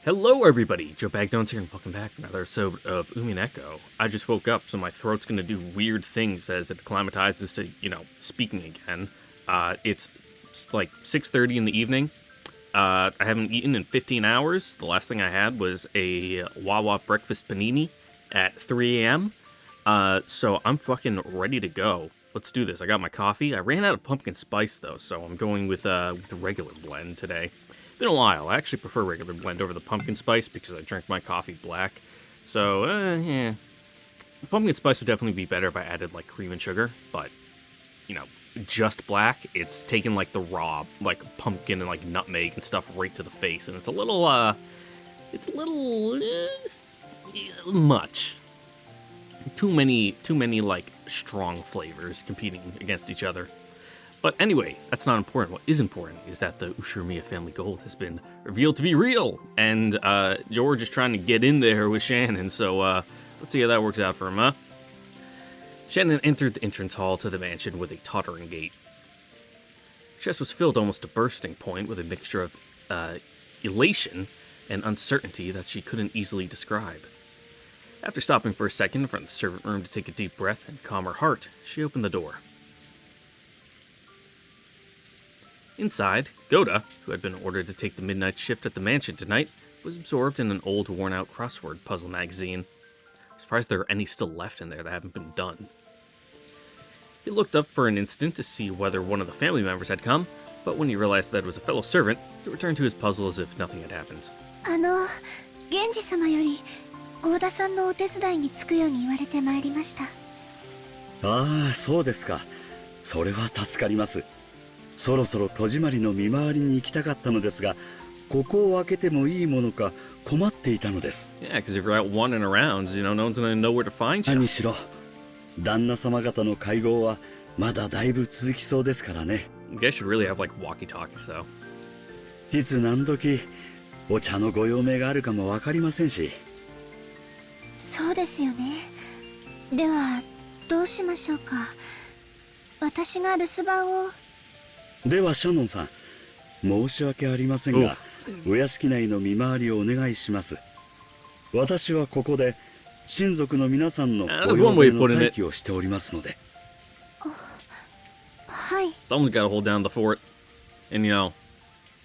Hello, everybody. Joe Bagnones here, and welcome back to another episode of Umineko. I just woke up, so my throat's going to do weird things as it acclimatizes to, speaking again. It's like 6:30 in the evening. I haven't eaten in 15 hours. The last thing I had was a Wawa breakfast panini at 3 a.m. So I'm fucking ready to go. Let's do this. I got my coffee. I ran out of pumpkin spice, though, so I'm going with the regular blend today. Been a while. I actually prefer regular blend over the pumpkin spice because I drink my coffee black. So, yeah. Pumpkin spice would definitely be better if I added, like, cream and sugar. But, just black, it's taking, like, the raw, like, pumpkin and, like, nutmeg and stuff right to the face. And it's a little much. Too many, like, strong flavors competing against each other. But anyway, that's not important. What is important is that the Ushirimiya family gold has been revealed to be real. And George is trying to get in there with Shannon, so let's see how that works out for him, huh? Shannon entered the entrance hall to the mansion with a tottering gait. Her chest was filled almost to bursting point with a mixture of elation and uncertainty that she couldn't easily describe. After stopping for a second in front of the servant room to take a deep breath and calm her heart, she opened the door. Inside, Goda, who had been ordered to take the midnight shift at the mansion tonight, was absorbed in an old, worn-out crossword puzzle magazine. I'm surprised there are any still left in there that haven't been done. He looked up for an instant to see whether one of the family members had come, but when he realized that it was a fellow servant, he returned to his puzzle as if nothing had happened. 源氏様より郷田さんのお手伝いにつくように言われてまいりました。ああ、そうですか。それは助かります。そろそろ戸締まりの見回りに行きたかったのですが、ここを開けてもいいものか困っていたのです。Yeah, because if you're out wandering around, no one's gonna know where to find you. 何しろ、旦那様方の会合はまだだいぶ続きそうですからね。You guys should really have like walkie-talkies, though. いつ何時お茶のご用命があるかもわかりませんし。そうですよね。ではどうしましょうか。私が留守番を。ではシャノンさん、申し訳ありませんが、お屋敷内の見回りをお願いします。私はここで親族の皆さんのご用命の待機をしておりますので。はい。Someone's gotta hold down the fort. And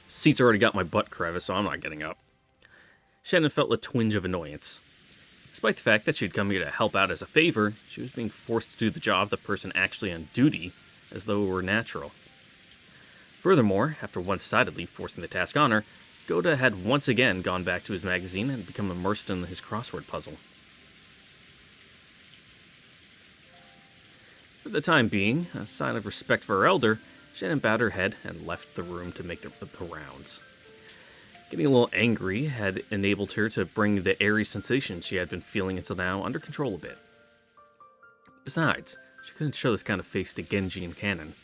seat's already got my butt crevice, so I'm not getting up. Shannon felt a twinge of annoyance. Despite the fact that she'd come here to help out as a favor, she was being forced to do the job of the person actually on duty, as though it were natural. Furthermore, after one-sidedly forcing the task on her, Goda had once again gone back to his magazine and become immersed in his crossword puzzle. For the time being, a sign of respect for her elder, Shannon bowed her head and left the room to make the rounds. Getting a little angry had enabled her to bring the airy sensations she had been feeling until now under control a bit. Besides, she couldn't show this kind of face to Genji and Kanon.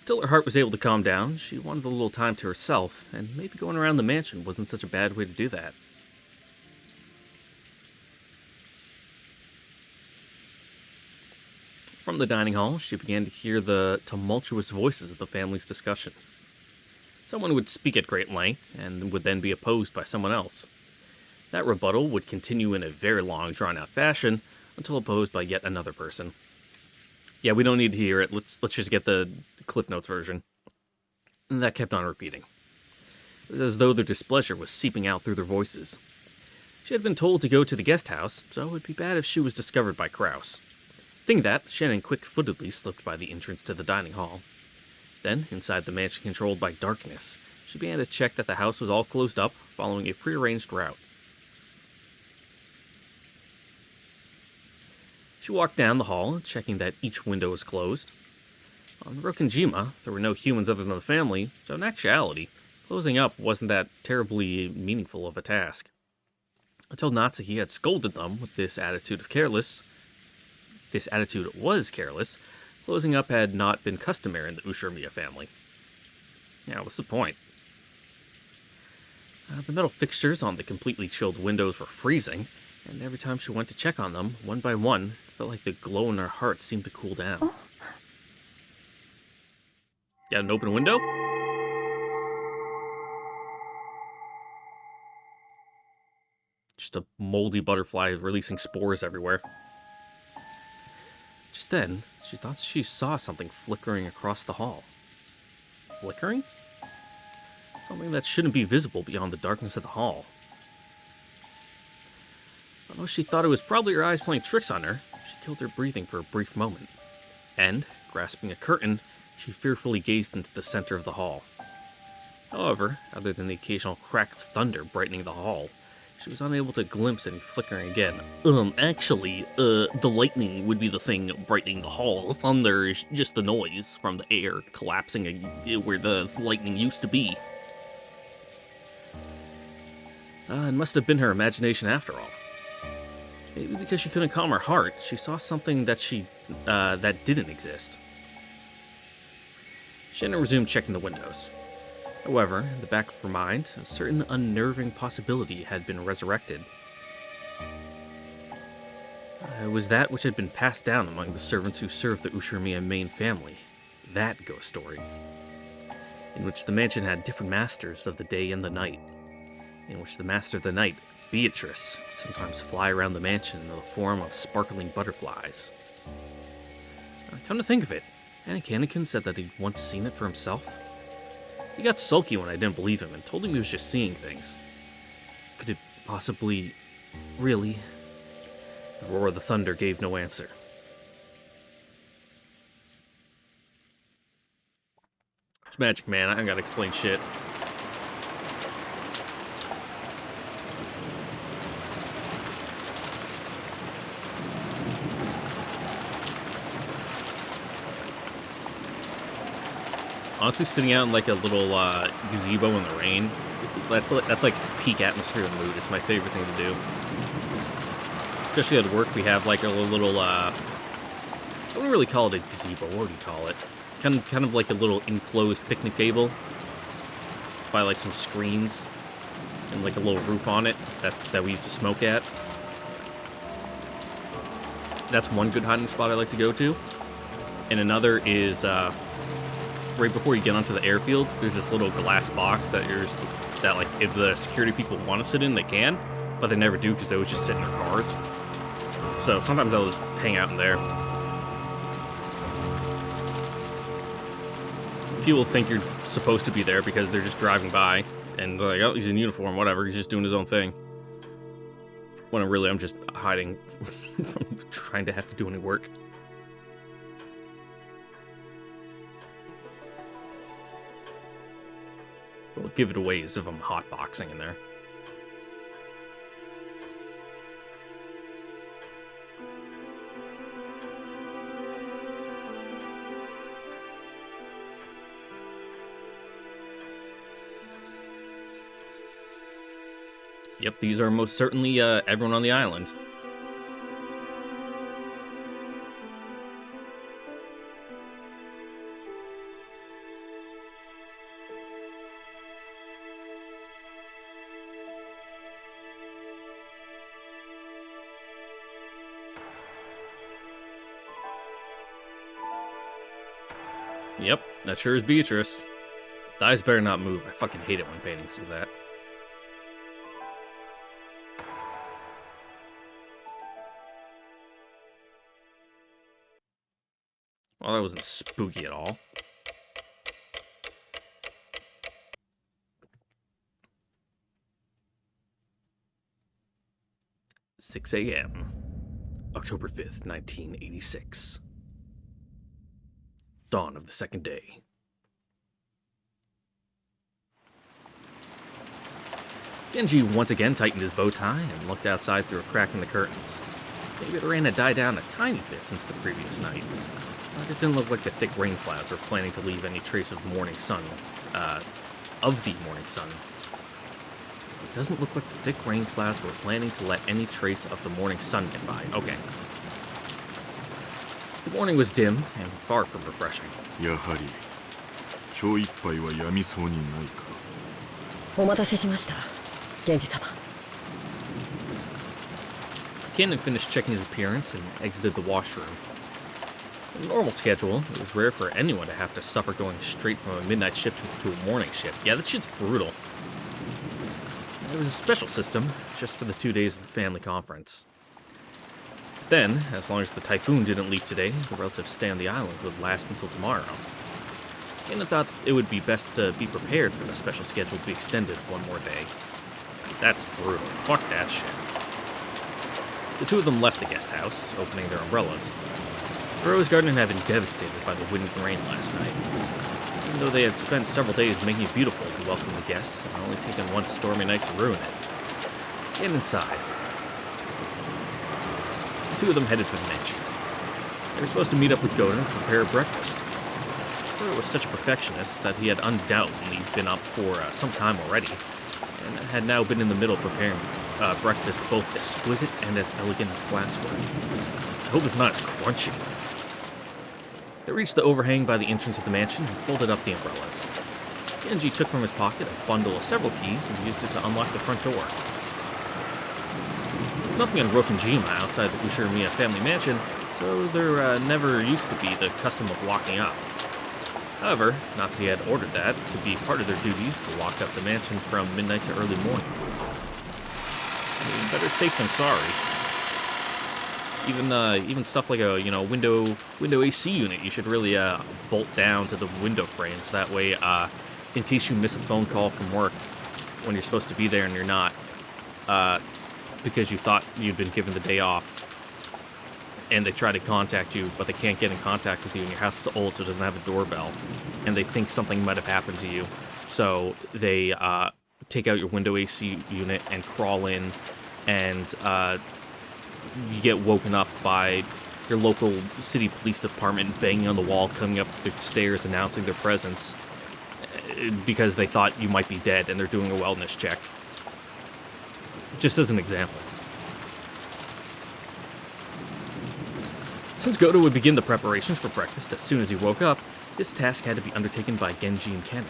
Until her heart was able to calm down, she wanted a little time to herself, and maybe going around the mansion wasn't such a bad way to do that. From the dining hall, she began to hear the tumultuous voices of the family's discussion. Someone would speak at great length, and would then be opposed by someone else. That rebuttal would continue in a very long, drawn-out fashion, until opposed by yet another person. Yeah, we don't need to hear it. Let's just get the Cliff Notes version. And that kept on repeating. It was as though their displeasure was seeping out through their voices. She had been told to go to the guest house, so it would be bad if she was discovered by Kraus. Thinking that, Shannon quick-footedly slipped by the entrance to the dining hall. Then, inside the mansion controlled by darkness, she began to check that the house was all closed up, following a prearranged route. She walked down the hall, checking that each window was closed. On Rokenjima, there were no humans other than the family, so in actuality, closing up wasn't that terribly meaningful of a task. Until Natsuki had scolded them with this attitude was careless, closing up had not been customary in the Ushirimiya family. Yeah, what's the point? The metal fixtures on the completely chilled windows were freezing, and every time she went to check on them, one by one, it felt like the glow in her heart seemed to cool down. Oh. Got an open window? Just a moldy butterfly releasing spores everywhere. Just then, she thought she saw something flickering across the hall. Flickering? Something that shouldn't be visible beyond the darkness of the hall. Although she thought it was probably her eyes playing tricks on her, she killed her breathing for a brief moment. And, grasping a curtain, she fearfully gazed into the center of the hall. However, other than the occasional crack of thunder brightening the hall, she was unable to glimpse any flickering again. The lightning would be the thing brightening the hall. Thunder is just the noise from the air collapsing where the lightning used to be. It must have been her imagination after all. Maybe because she couldn't calm her heart, she saw something that that didn't exist. Shannon resumed checking the windows. However, in the back of her mind, a certain unnerving possibility had been resurrected. It was that which had been passed down among the servants who served the Ushiromiya main family. That ghost story. In which the mansion had different masters of the day and the night. In which the master of the night, Beatrice, would sometimes fly around the mansion in the form of sparkling butterflies. Come to think of it, Anakin said that he'd once seen it for himself. He got sulky when I didn't believe him and told him he was just seeing things. Could it possibly... really? The roar of the thunder gave no answer. It's magic, man. I don't gotta explain shit. Honestly, sitting out in like a little gazebo in the rain, that's like peak atmosphere and mood. It's my favorite thing to do. Especially at work, we have like a little, I wouldn't really call it a gazebo. What would you call it? Kind of like a little enclosed picnic table by like some screens and like a little roof on it that we used to smoke at. That's one good hiding spot I like to go to. And another is right before you get onto the airfield, there's this little glass box that like if the security people want to sit in, they can, but they never do because they always just sit in their cars. So sometimes I'll just hang out in there. People think you're supposed to be there because they're just driving by and they're like, oh, he's in uniform, whatever, he's just doing his own thing. When really I'm just hiding from trying to have to do any work. Well, give it away as if I'm hotboxing in there. Yep, these are most certainly everyone on the island. Yep, that sure is Beatrice. The eyes better not move. I fucking hate it when paintings do that. Well, that wasn't spooky at all. "6 a.m., October 5th, 1986. Dawn of the second day. Genji once again tightened his bow tie and looked outside through a crack in the curtains. Maybe the rain had died down a tiny bit since the previous night, but it didn't look like the thick rain clouds were planning to leave any trace of the morning sun. It doesn't look like the thick rain clouds were planning to let any trace of the morning sun get by. Okay. The morning was dim and far from refreshing. やはり今日いっぱいはやみそうにないか。お待たせしました、源氏様。Cannon finished checking his appearance and exited the washroom. In a normal schedule, it was rare for anyone to have to suffer going straight from a midnight shift to a morning shift. Yeah, that shit's brutal. There was a special system just for the 2 days of the family conference. But then, as long as the typhoon didn't leave today, the relatives' stay on the island would last until tomorrow. Anna thought it would be best to be prepared for the special schedule to be extended one more day. That's brutal. Fuck that shit. The two of them left the guest house, opening their umbrellas. The rose garden had been devastated by the wind and rain last night. Even though they had spent several days making it beautiful to welcome the guests, it had only taken one stormy night to ruin it. Get inside. The two of them headed for the mansion. They were supposed to meet up with Goda and prepare breakfast. Goda was such a perfectionist that he had undoubtedly been up for some time already, and had now been in the middle preparing breakfast both exquisite and as elegant as glassware. I hope it's not as crunchy. They reached the overhang by the entrance of the mansion and folded up the umbrellas. Genji took from his pocket a bundle of several keys and used it to unlock the front door. There's nothing in Rokkenjima outside the Ushirimiya family mansion, so there never used to be the custom of locking up. However, Natsuki had ordered that to be part of their duties to lock up the mansion from midnight to early morning. I mean, better safe than sorry. Even stuff like a window AC unit, you should really bolt down to the window frames. That way, in case you miss a phone call from work when you're supposed to be there and you're not, because you thought you'd been given the day off, and they try to contact you, but they can't get in contact with you, and your house is old, so it doesn't have a doorbell, and they think something might have happened to you, so they take out your window AC unit and crawl in, and you get woken up by your local city police department banging on the wall, coming up the stairs, announcing their presence, because they thought you might be dead, and they're doing a wellness check. Just as an example. Since Goto would begin the preparations for breakfast as soon as he woke up, this task had to be undertaken by Genji and Kennen.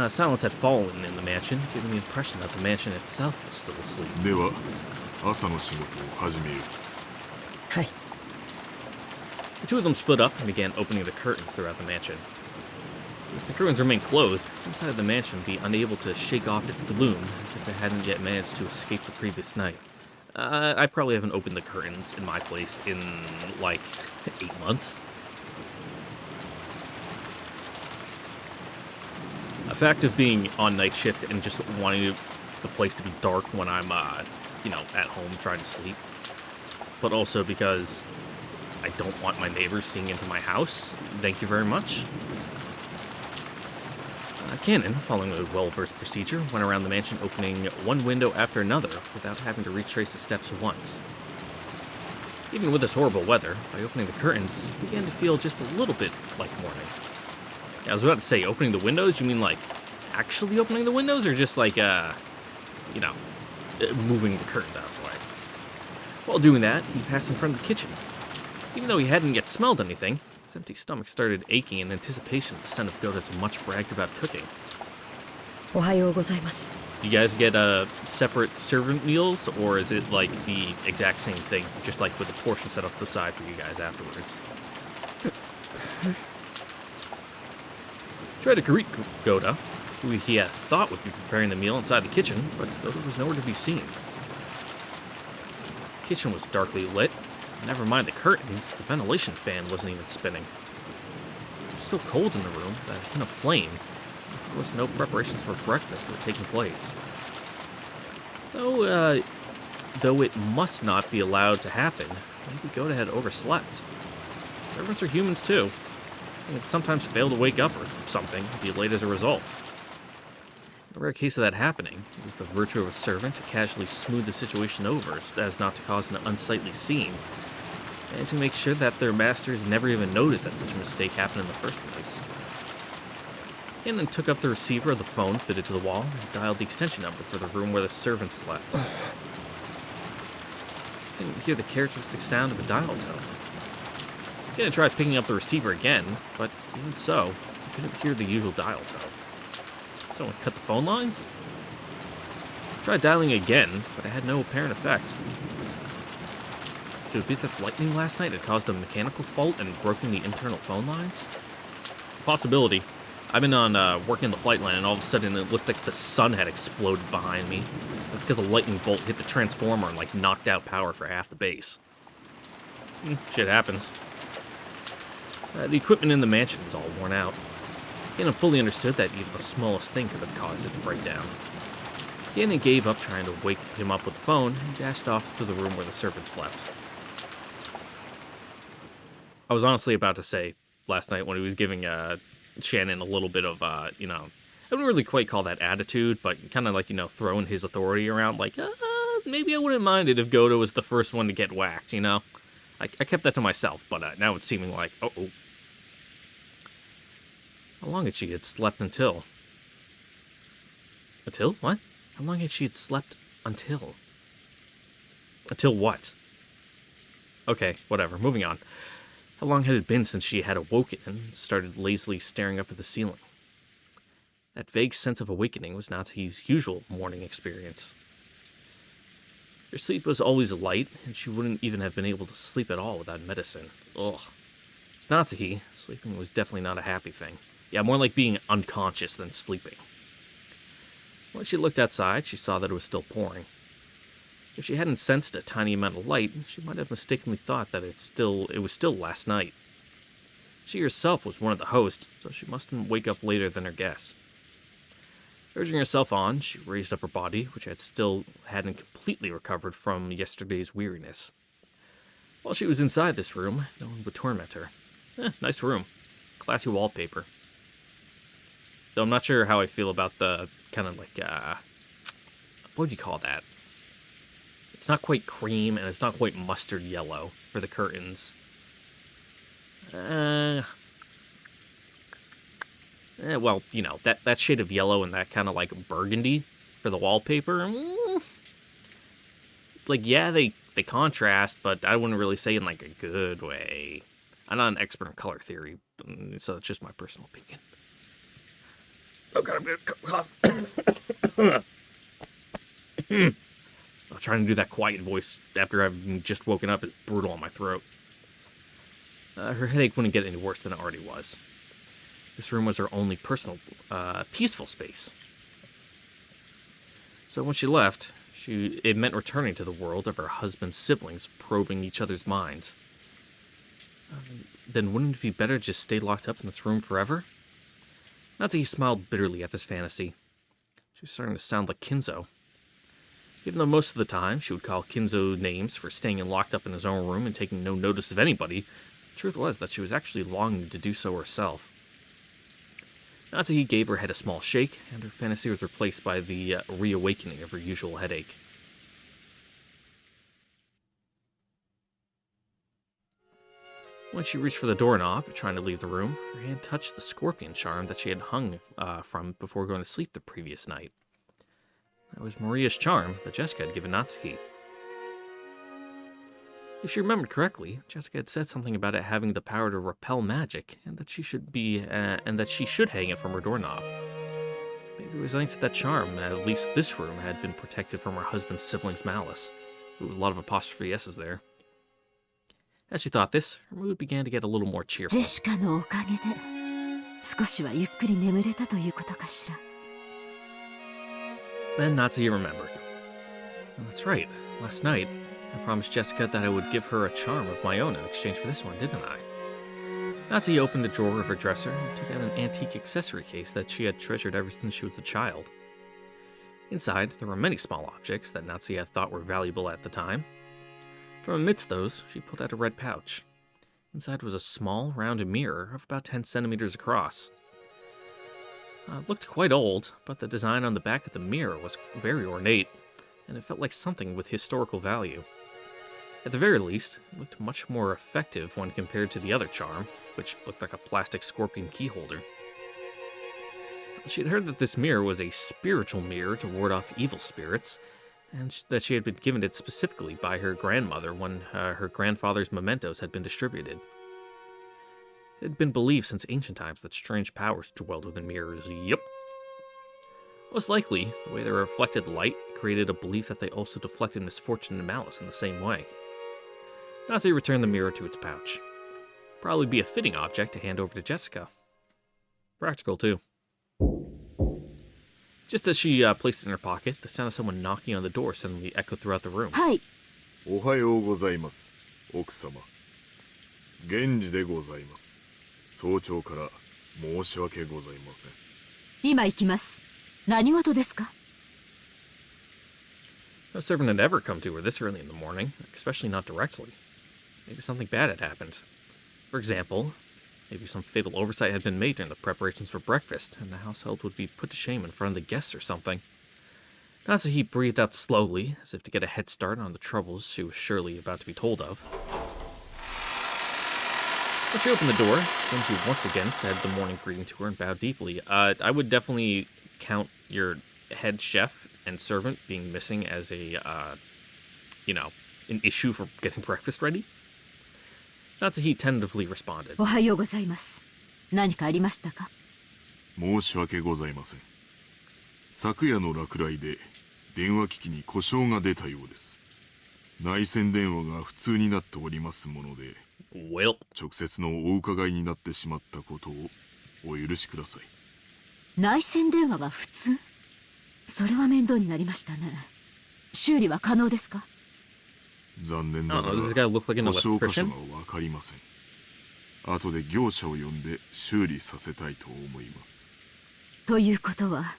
Silence had fallen in the mansion, giving the impression that the mansion itself was still asleep. では朝の仕事を始めよう。はい。 The two of them split up and began opening the curtains throughout the mansion. If the curtains remained closed, inside the mansion would be unable to shake off its gloom as if it hadn't yet managed to escape the previous night. I probably haven't opened the curtains in my place in, like, 8 months. The fact of being on night shift and just wanting the place to be dark when I'm, at home trying to sleep. But also because I don't want my neighbors seeing into my house. Thank you very much. Cannon, following a well-versed procedure, went around the mansion opening one window after another without having to retrace the steps once. Even with this horrible weather, by opening the curtains, it began to feel just a little bit like morning. Yeah, I was about to say, opening the windows? You mean like actually opening the windows, or just like, moving the curtains out of the way? While doing that, he passed in front of the kitchen. Even though he hadn't yet smelled anything, his empty stomach started aching in anticipation of the scent of Gota's much bragged about cooking. おはようございます。 Do you guys get separate servant meals, or is it like the exact same thing, just like with a portion set up to the side for you guys afterwards? Tried to greet Goda, who he had thought would be preparing the meal inside the kitchen, but Goda was nowhere to be seen. The kitchen was darkly lit. Never mind the curtains, the ventilation fan wasn't even spinning. It was still cold in the room, that hint of flame. Of course, no preparations for breakfast were taking place. Though it must not be allowed to happen, maybe Goda had overslept. Servants are humans too, and sometimes fail to wake up or something, be late as a result. In a rare case of that happening, it was the virtue of a servant to casually smooth the situation over so as not to cause an unsightly scene, and to make sure that their masters never even noticed that such a mistake happened in the first place. And then took up the receiver of the phone fitted to the wall and dialed the extension number for the room where the servant slept. Didn't hear the characteristic sound of a dial tone. He had tried picking up the receiver again, but even so, he couldn't hear the usual dial tone. Someone cut the phone lines? Tried dialing again, but it had no apparent effect. Could it be that lightning last night had caused a mechanical fault and broken the internal phone lines? Possibility. I've been on working the flight line, and all of a sudden it looked like the sun had exploded behind me. That's because a lightning bolt hit the transformer and like knocked out power for half the base. Shit happens. The equipment in the mansion was all worn out. Gannon fully understood that even the smallest thing could have caused it to break down. Gannon gave up trying to wake him up with the phone and dashed off to the room where the servant slept. I was honestly about to say last night when he was giving Shannon a little bit of, I wouldn't really quite call that attitude, but kind of like, throwing his authority around, like, maybe I wouldn't mind it if Goto was the first one to get whacked, I kept that to myself, but now it's seeming like, uh-oh. How long had she slept until? Until? What? How long had she slept until? Until what? Okay, whatever, moving on. How long had it been since she had awoken and started lazily staring up at the ceiling? That vague sense of awakening was Natsuhi's usual morning experience. Her sleep was always light, and she wouldn't even have been able to sleep at all without medicine. Ugh. It's Natsuhi. Sleeping was definitely not a happy thing. Yeah, more like being unconscious than sleeping. When she looked outside, she saw that it was still pouring. If she hadn't sensed a tiny amount of light, she might have mistakenly thought that it was still last night. She herself was one of the hosts, so she mustn't wake up later than her guests. Urging herself on, she raised up her body, which hadn't completely recovered from yesterday's weariness. While she was inside this room, no one would torment her. Nice room. Classy wallpaper. Though I'm not sure how I feel about the kind of like, what would you call that? It's not quite cream, and it's not quite mustard yellow for the curtains. Well, that shade of yellow and that kind of like burgundy for the wallpaper. Like, yeah, they contrast, but I wouldn't really say in like a good way. I'm not an expert in color theory, so it's just my personal opinion. Oh god, I'm gonna cough. Trying to do that quiet voice after I've just woken up is brutal on my throat. Her headache wouldn't get any worse than it already was. This room was her only personal, peaceful space. So when she left, it meant returning to the world of her husband's siblings, probing each other's minds. Then wouldn't it be better to just stay locked up in this room forever? Natsuhi smiled bitterly at this fantasy. She was starting to sound like Kinzo. Even though most of the time she would call Kinzo names for staying locked up in his own room and taking no notice of anybody, the truth was that she was actually longing to do so herself. Natsuhi gave her head a small shake, and her fantasy was replaced by the reawakening of her usual headache. When she reached for the doorknob, trying to leave the room, her hand touched the scorpion charm that she had hung from before going to sleep the previous night. That was Maria's charm that Jessica had given Natsuhi. If she remembered correctly, Jessica had said something about it having the power to repel magic, and that she should hang it from her doorknob. Maybe it was thanks to that charm that at least this room had been protected from her husband's siblings' malice. Ooh, a lot of apostrophe S's there. As she thought this, her mood began to get a little more cheerful. ジェシカのおかげで少しはゆっくり眠れたということかしら。 Then Natsuhi remembered. Oh, that's right. Last night, I promised Jessica that I would give her a charm of my own in exchange for this one, didn't I? Natsuhi opened the drawer of her dresser and took out an antique accessory case that she had treasured ever since she was a child. Inside, there were many small objects that Natsuhi had thought were valuable at the time. From amidst those, she pulled out a red pouch. Inside was a small, rounded mirror of about 10 centimeters across. It looked quite old, but the design on the back of the mirror was very ornate, and it felt like something with historical value. At the very least, it looked much more effective when compared to the other charm, which looked like a plastic scorpion key holder. She had heard that this mirror was a spiritual mirror to ward off evil spirits, and that she had been given it specifically by her grandmother when her grandfather's mementos had been distributed. It had been believed since ancient times that strange powers dwelled within mirrors. Yep. Most likely, the way they reflected light created a belief that they also deflected misfortune and malice in the same way. Natsuhi returned the mirror to its pouch. Probably be a fitting object to hand over to Jessica. Practical, too. Just as she placed it in her pocket, the sound of someone knocking on the door suddenly echoed throughout the room. はい。おはようございます、奥様。源氏でございます。早朝から申し訳ございません。今行きます。何事ですか？ No servant had ever come to her this early in the morning, especially not directly. Maybe something bad had happened. For example, maybe some fatal oversight had been made during the preparations for breakfast, and the household would be put to shame in front of the guests or something. Natsuhi breathed out slowly, as if to get a head start on the troubles she was surely about to be told of. When she opened the door, Genji once again said the morning greeting to her and bowed deeply. I would definitely count your head chef and servant being missing as a, an issue for getting breakfast ready. Natsuhi tentatively responded. おはようございます。何かありましたか？申し訳ございません。昨夜の落雷で電話機器に故障が出たようです。内線電話が普通になっておりますもので、Well. 直接のお伺いになってしまったことをお許しください。内線電話が普通？それは面倒になりましたね。修理は可能ですか？残念ながら Does this guy look like an 故障箇所 electrician? が分かりません。後で業者を呼んで修理させたいと思います。ということは、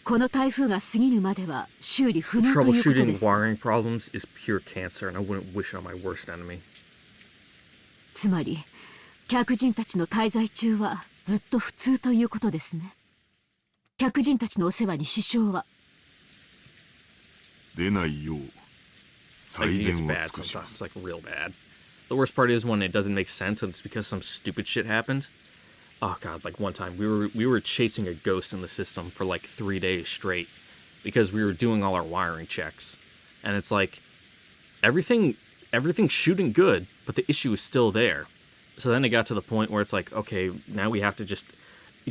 この台風が過ぎるまでは修理不能ということで Troubleshooting すか？ wiring problems is pure cancer, and I wouldn't wish it on my worst enemy. つまり、客人たちの滞在中はずっと普通ということですね。客人たちのお世話に支障は？出ないよう Like, 最 it gets 善を bad 尽くしま sometimes, す。 like real bad. The worst part is when it doesn't make sense and it's because some stupid shit happened. Oh god, like one time we were chasing a ghost in the system for like 3 days straight because we were doing all our wiring checks. And it's like everything's shooting good, but the issue is still there. So then it got to the point where it's like, okay, now we have to just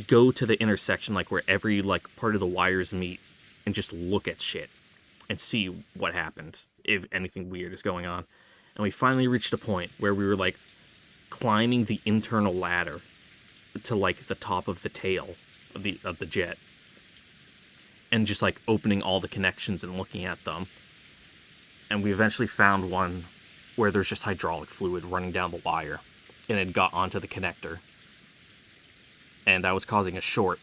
go to the intersection, like where every like part of the wires meet, and just look at shit and see what happened, if anything weird is going on. And we finally reached a point where we were like climbing the internal ladder to like the top of the tail of the jet, and just like opening all the connections and looking at them. And we eventually found one where there's just hydraulic fluid running down the wire, and it got onto the connector, and that was causing a short,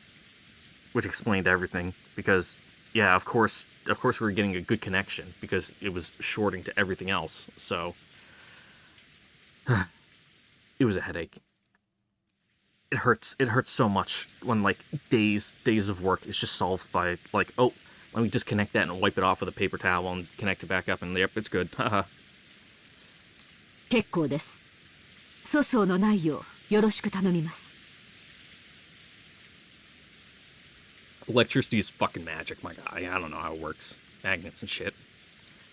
which explained everything. Because yeah, of course we were getting a good connection because it was shorting to everything else. So it was a headache. It hurts so much when like days of work is just solved by like, oh, let me disconnect that and wipe it off with a paper towel and connect it back up, and yep, it's good. Haha. 結構です。粗相のないようよろしく頼みます。 Electricity is fucking magic, my guy. I don't know how it works. Magnets and shit.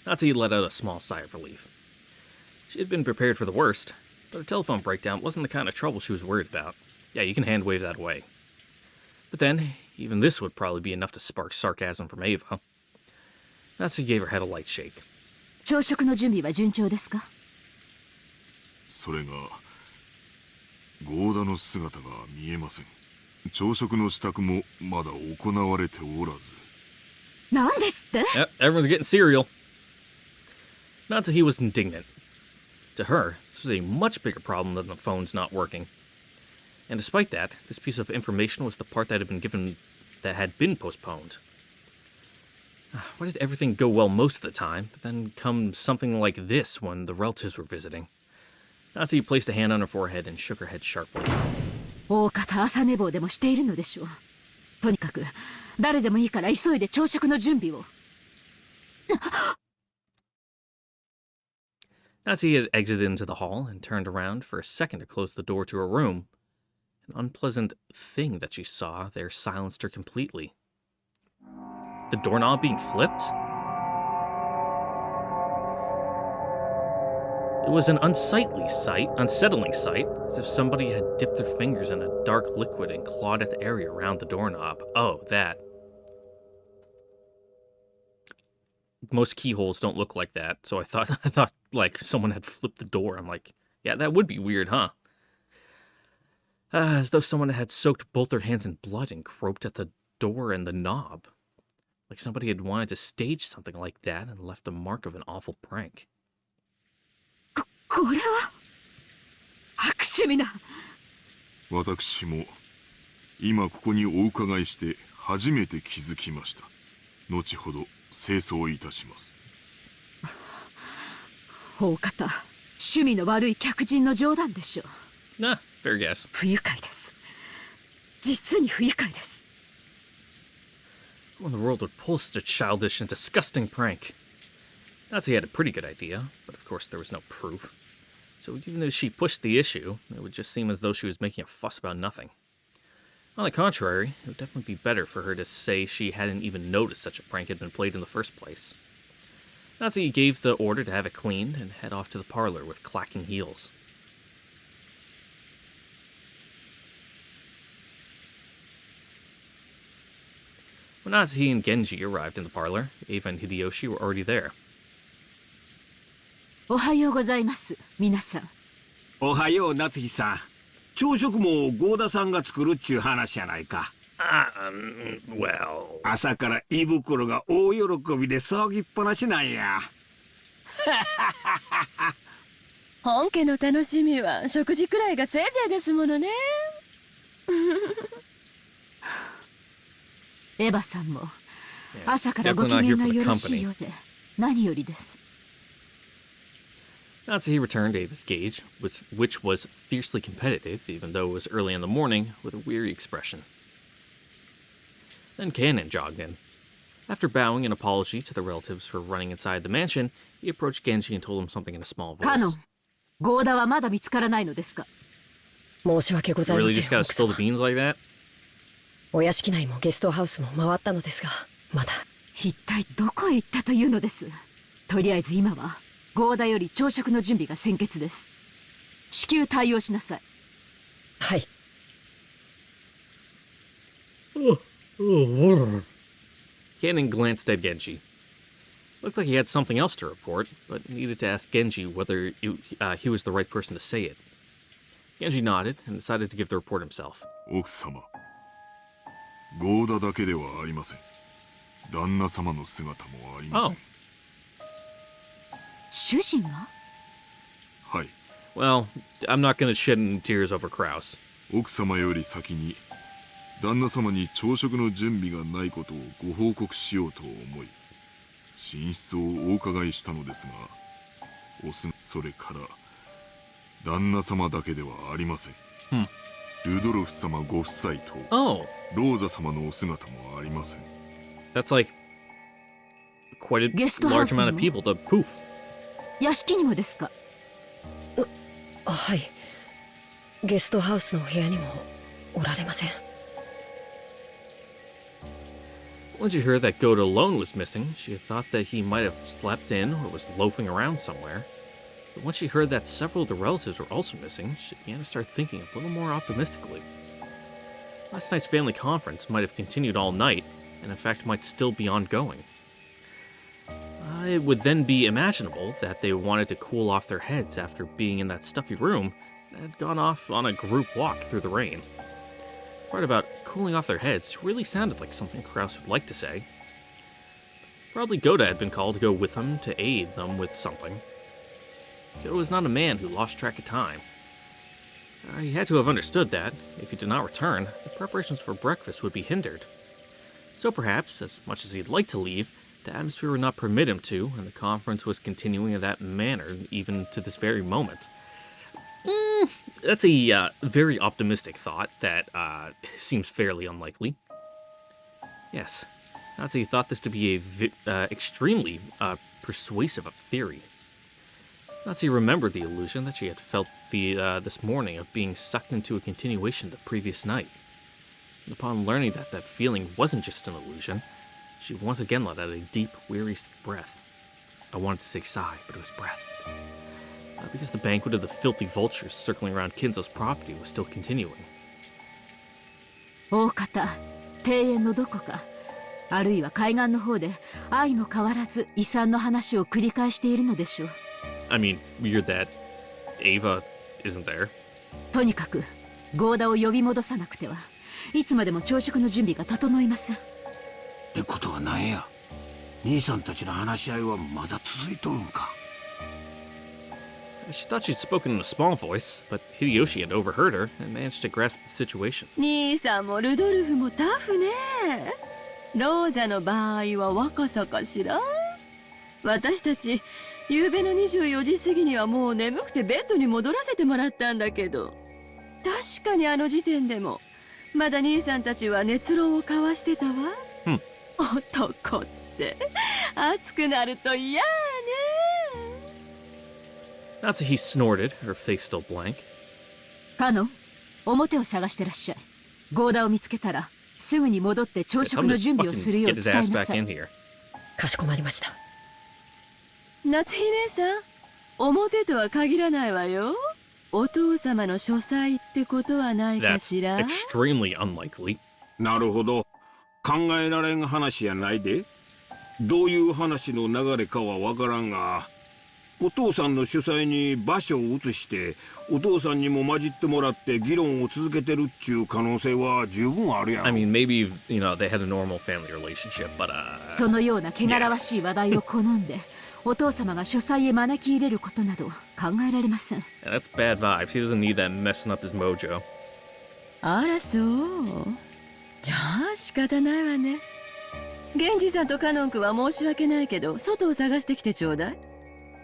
Natsuki let out a small sigh of relief. She had been prepared for the worst, but a telephone breakdown wasn't the kind of trouble she was worried about. Yeah, you can hand wave that away. But then, even this would probably be enough to spark sarcasm from Ava. Natsuki gave her head a light shake. 朝食の準備は順調ですか？それがゴーダの姿が見えません。朝食の支度もまだ行われておらず。なんですって？ Yep, everyone's getting cereal. Natsuki was indignant. To her, this was a much bigger problem than the phone's not working. And despite that, this piece of information was the part that had been postponed. Why did everything go well most of the time, but then come something like this when the relatives were visiting? Natsuki placed a hand on her forehead and shook her head sharply. 大方朝寝坊でもしているのでしょう。とにかく誰でもいいから急いで朝食の準備を。Natsuki had exited into the hall and turned around for a second to close the door to her room. An unpleasant thing that she saw there silenced her completely. The doorknob being flipped? It was an unsettling sight, as if somebody had dipped their fingers in a dark liquid and clawed at the area around the doorknob. Oh, that. Most keyholes don't look like that, so I thought like someone had flipped the door. I'm like, yeah, that would be weird, huh? As though someone had soaked both their hands in blood and groped at the door and the knob. Like somebody had wanted to stage something like that and left a mark of an awful prank. これは悪趣味な。私も今ここにお伺いして初めて気づきました。後ほど清掃いたします。大方、趣味の悪い客人の冗談でしょう。Nah, fair guess. 不愉快です。実に不愉快です。Who in the world would pull such a childish and disgusting prank? Nazi had a pretty good idea, but of course there was no proof. So even if she pushed the issue, it would just seem as though she was making a fuss about nothing. On the contrary, it would definitely be better for her to say she hadn't even noticed such a prank had been played in the first place. Nazi gave the order to have it cleaned and head off to the parlor with clacking heels. When Nazi and Genji arrived in the parlor, Eva and Hideyoshi were already there. おはようございます、皆さん。おはよう、夏日さん。朝食も合田さんが作るっちゅう話やないか。Well... 朝から胃袋が大喜びで騒ぎっぱなしなんや。本家の楽しみは食事くらいがせいぜいですものね。エヴァさんも朝からご機嫌がよろしいようで何よりです。Nazi returned Ava's gauge, which was fiercely competitive, even though it was early in the morning, with a weary expression. Then Cannon jogged in. After bowing an apology to the relatives for running inside the mansion, he approached Genji and told him something in a small voice. カノン、ゴーダはまだ見つからないのですか。申し訳ございません。 Really just gotta spill the beans like that? お屋敷内もゲストハウスも回ったのですが、まだ。一体どこへ行ったというのです。とりあえず今はゴーダより朝食の準備が先決です。至急対応しなさい。はい。Cannon glanced at Genji. Looked like he had something else to report, but needed to ask Genji whether he was the right person to say it. Genji nodded and decided to give the report himself. 奥様、合田だけではありません。旦那様の姿もありません。主人が？はい。Well, I'm not gonna shed any tears over Kraus. 奥様より先に旦那様に朝食の準備がないことをご報告しようと思い、寝室をお伺いしたのですが、それから旦那様だけではありません。ルドルフ様ご夫妻とローザ様のお姿もありません。That's like quite a large amount of people to poof. 屋敷にもですか？はい。ゲストハウスの部屋にもおられません。Once you heard that Goda alone was missing, she had thought that he might have slept in or was loafing around somewhere. But once she heard that several of the relatives were also missing, she began to start thinking a little more optimistically. Last night's family conference might have continued all night, and in fact might still be ongoing. It would then be imaginable that they wanted to cool off their heads after being in that stuffy room and had gone off on a group walk through the rain. The part about cooling off their heads really sounded like something Kraus would like to say. Probably Goda had been called to go with him to aid them with something. Goda was not a man who lost track of time. He had to have understood that, if he did not return, the preparations for breakfast would be hindered. So perhaps, as much as he'd like to leave, the atmosphere would not permit him to, and the conference was continuing in that manner even to this very moment. That's a very optimistic thought that seems fairly unlikely. Yes, Nazi thought this to be a extremely persuasive theory. Nazi remembered the illusion that she had felt this morning of being sucked into a continuation the previous night. And upon learning that that feeling wasn't just an illusion, she once again let out a deep, weary breath. I wanted to say sigh, but it was breath. Because the banquet of the filthy vultures circling around Kinzo's property was still continuing. 大方、庭園のどこか、あるいは海岸の方で相も変わらず遺産の話を繰り返しているのでしょう。I mean, weird that Ava isn't there. とにかく、ゴーダを呼び戻さなくてはいつまでも朝食の準備が整いません。ってことはなんや、兄さんたちの話し合いはまだ続いとるんか。She thought she'd spoken in a small voice, but Hideyoshi had overheard her and managed to grasp the situation. 兄さんもルドルフもタフね。ローザの場合は若さかしら。私たち夕べの24時過ぎにはもう眠くてベッドに戻らせてもらったんだけど、確かにあの時点でもまだ兄さんたちは熱論を交わしてたわ。男って熱くなると嫌ね。Natsuhi snorted, her face still blank. カノン、表を探してらっしゃい。ゴーダを見つけたらすぐに戻って朝 Tell 食 him の to 準備を fucking するよう get 伝 his え ass な back さい。 in here. かしこまりました。夏日姉さん、表とは限らないわよ。お父様の書斎ってことはないか That's しら。 extremely unlikely. なるほど、考えられん話やないで。どういう話の流れかはわからんが、お父さんの主催に場所を移してお父さんにも混じってもらって議論を続けてるっちゅう可能性は十分あるやん。 I mean, maybe, you know, they had a normal family relationship, but, そのような汚らわしい話題を好んで、お父様が書斎へ招き入れることなど考えられません。yeah, that's bad vibes. He doesn't need that messing up his mojo. あらそう。じゃあ仕方ないわね。源氏さんとカノン君は申し訳ないけど外を探してきてちょうだい。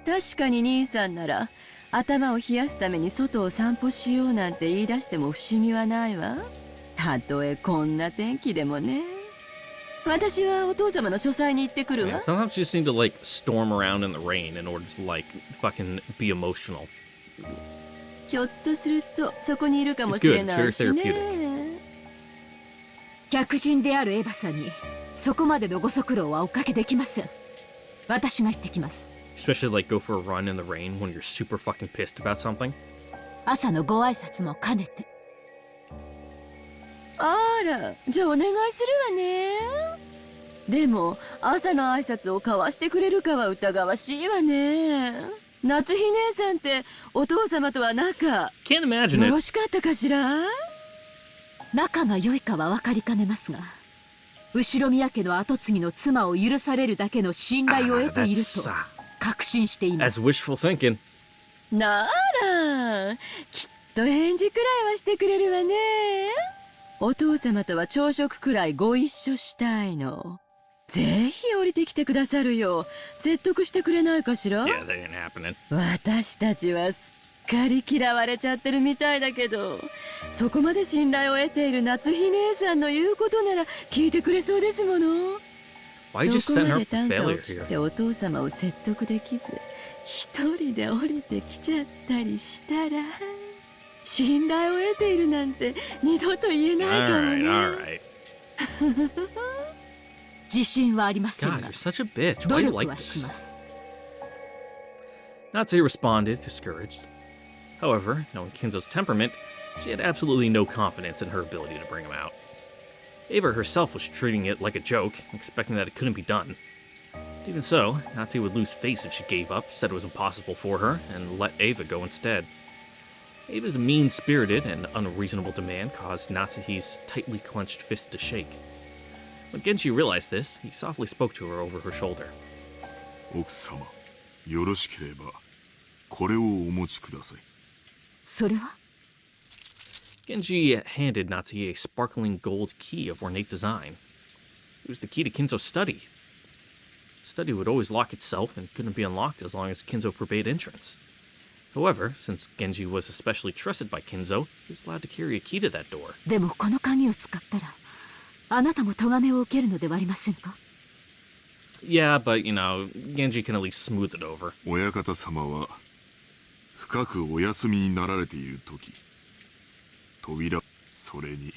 確かに兄さんなら頭を冷やすために外を散歩しようなんて言い出しても不思議はないわ。たとえこんな天気でもね。私はお父様の書斎に行ってくる Yeah, わ。 sometimes you just need to, like, storm around in the rain in order to, like, fucking be emotional. ひょっとするとそこにいるかも It's し good. れ It's な very いしね。 therapeutic. 客人であるエヴァさんにそこまでのご足労はおかけできません。私が行ってきます。Especially, like, go for a run in the rain when you're super fucking pissed about something. 朝のご挨拶も兼ねて。あら、じゃあお願いするわね。でも朝の挨拶を交わしてくれるかは疑わしいわね。夏日姉さんってお父様とは仲 Can't imagine よ it. ろしかったかしら。仲が良いかは分かりかねますが、後ろ宮家の跡継ぎの妻を許されるだけの信頼を得ている that's と確信していま That's す。 wishful thinking. ならきっと返事くらいはしてくれるわね。お父様とは朝食くらいご一緒したいの。ぜひ降りてきてくださるよう説得してくれないかしら。 Yeah, that ain't happening. 私たちはすっかり嫌われちゃってるみたいだけど、そこまで信頼を得ている夏日姉さんの言うことなら聞いてくれそうですもの。 Why you just そこ setting ま her で up 単 for 価を failure 切っ here? てお父様を説得できず一人で降りてきちゃったりしたら、信頼を得ているなんて二度と言えないかも Alright, ね。 alright. 自信はありません God, が you're such a bitch. 努 Why do you 力 like はし this? ます。 Natsui responded, discouraged. However, knowing Kinzo's temperament, she had absolutely no confidence in her ability to bring him out. Ava herself was treating it like a joke, expecting that it couldn't be done. Even so, Natsui would lose face if she gave up, said it was impossible for her, and let Ava go instead. Ava's mean-spirited and unreasonable demand caused Natsuhi's tightly clenched fist to shake. When Genji realized this, he softly spoke to her over her shoulder. 奥様、よろしければこれをお持ちください。それは Genji handed Natsuhi a sparkling gold key of ornate design. It was the key to Kinzo's study. The study would always lock itself and couldn't be unlocked as long as Kinzo forbade entrance. However, since Genji was especially trusted by Kinzo, he was allowed to carry a key to that door. でもこの鍵を使ったらあなたも咎めを受けるのではありませんか。 Yeah, but, you know, Genji can at least smooth it over. 親方様は深くお休みになられている時、扉、それに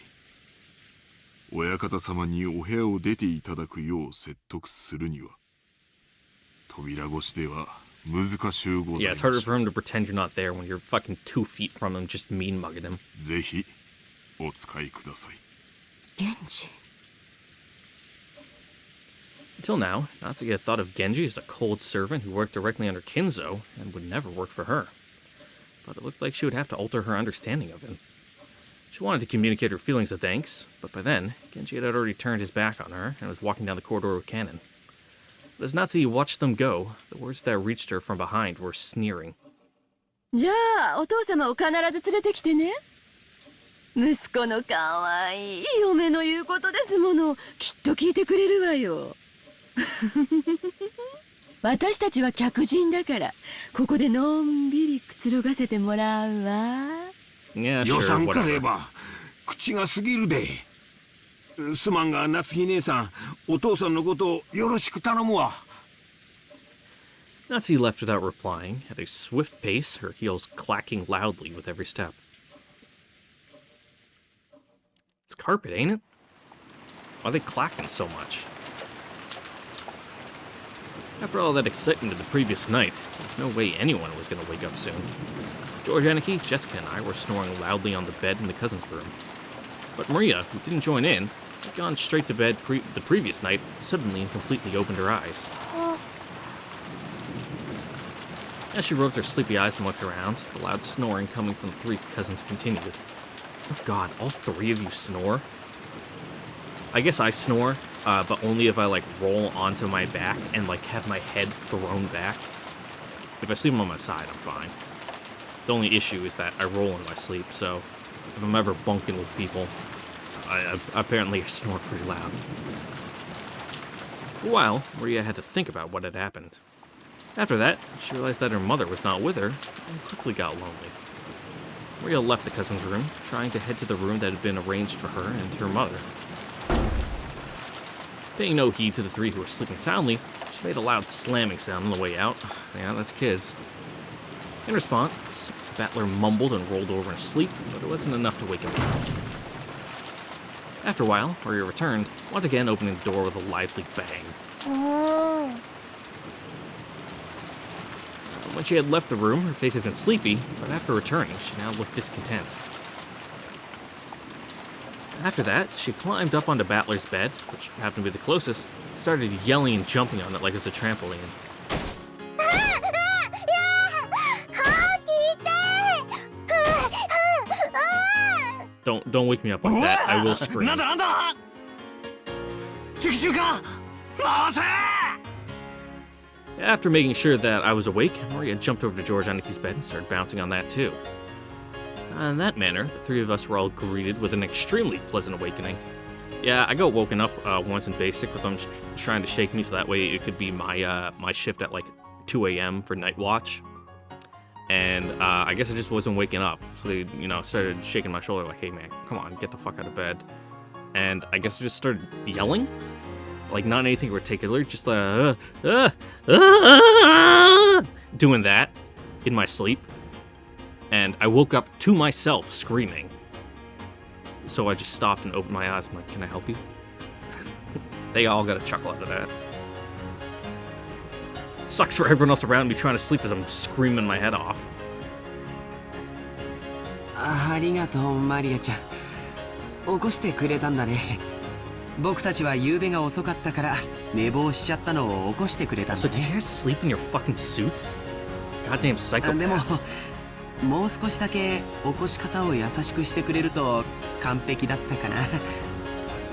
親方様にお部屋を出ていただくよう説得するには扉越しでは難しゅうござ Yeah, い it's ま harder し for him to pretend you're not there when you're fucking 2 feet from him, just mean mugging him. ぜひお使いください。源氏。 Until now, Natsuki had thought of Genji as a cold servant who worked directly under Kinzo and would never work for her. But it looked like she would have to alter her understanding of him. She wanted to communicate her feelings of thanks, but by then, Genji had already turned his back on her and was walking down the corridor with Cannon. But as Natsuki watched them go, the words that reached her from behind were sneering. じゃあお父様を必ず連れてきてね。息子のかわいい嫁の言うことですもの。きっと聞いてくれるわよ。私たちは客人だから、ここでのんびりくつろがせてもらうわ。Yeah, 予 sure, 算かえ whatever. ば口が過ぎるで。すまんが夏日姉さん、お父さんのことよろしく頼むわ。Natsuki left without replying, at a swift pace, her heels clacking loudly with every step. It's carpet, ain't it? Why are they clacking so much? After all that excitement of the previous night, there's no way anyone was going to wake up soon. George, Aniki, Jessica, and I were snoring loudly on the bed in the cousin's room. But Maria, who didn't join in, had gone straight to bed the previous night, suddenly and completely opened her eyes. As she rubbed her sleepy eyes and looked around, the loud snoring coming from the three cousins continued. Oh god, all three of you snore? I guess I snore, but only if I, like, roll onto my back and, like, have my head thrown back. If I sleep on my side, I'm fine. The only issue is that I roll in my sleep, so if I'm ever bunking with people, I apparently snore pretty loud. For a while, Maria had to think about what had happened. After that, she realized that her mother was not with her, and quickly got lonely. Maria left the cousin's room, trying to head to the room that had been arranged for her and her mother. Paying no heed to the three who were sleeping soundly, she made a loud slamming sound on the way out. Yeah, that's kids. In response, Battler mumbled and rolled over in sleep, but it wasn't enough to wake him up. After a while, Maria returned, once again opening the door with a lively bang. When she had left the room, her face had been sleepy, but after returning, she now looked discontent. After that, she climbed up onto Battler's bed, which happened to be the closest, started yelling and jumping on it like it was a trampoline. Don't wake me up like that. I will scream. After making sure that I was awake, Maria jumped over to George Aniki's bed and started bouncing on that too. In that manner, the three of us were all greeted with an extremely pleasant awakening. Yeah, I got woken up once in basic with them trying to shake me so that way it could be my my shift at like 2 a.m. for night watch. And I guess I just wasn't waking up. So they, started shaking my shoulder like, hey man, come on, get the fuck out of bed. And I guess I just started yelling. Like, not anything particular, just doing that in my sleep. And I woke up to myself screaming. So I just stopped and opened my eyes. I'm like, can I help you? They all got a chuckle out of that. Sucks for everyone else around me trying to sleep as I'm screaming my head off. ありがとう、マリアちゃん。起こしてくれたんだね。僕たちは夕べが遅かったから寝坊しちゃったのを起こしてくれたんだ So did you ね。 guys sleep in your fucking suits? Goddamn でも、 psychopaths. もう少しだけ起こし方を優しくしてくれると完璧だったかな。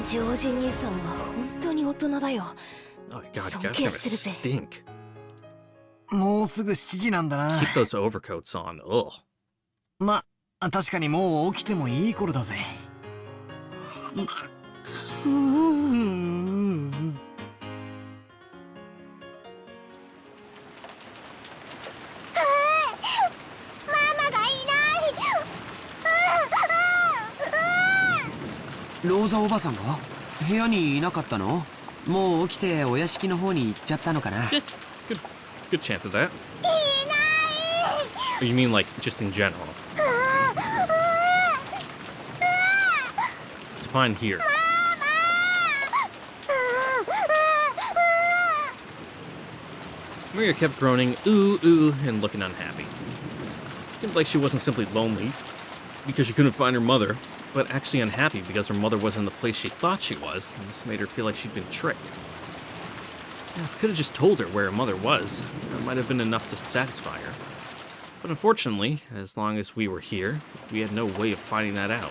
ジョージ兄さんは本当に大人だよ。 Oh my god, you guys 尊 are 敬 gonna するぜ。 stink. もうすぐ7時なんだな。 Keep those overcoats on. Ugh. ま、確かにもう起きてもいい頃だぜ。ローザおばさんが部屋にいなかったの？もう起きてお屋敷の方に行っちゃったのかな。 Good chance of that. Or you mean like just in general? It's fine here. Maria kept groaning, ooh, ooh, and looking unhappy. It seemed like she wasn't simply lonely because she couldn't find her mother, but actually unhappy because her mother wasn't in the place she thought she was, and this made her feel like she'd been tricked. Yeah, if I could have just told her where her mother was, that might have been enough to satisfy her. But unfortunately, as long as we were here, we had no way of finding that out.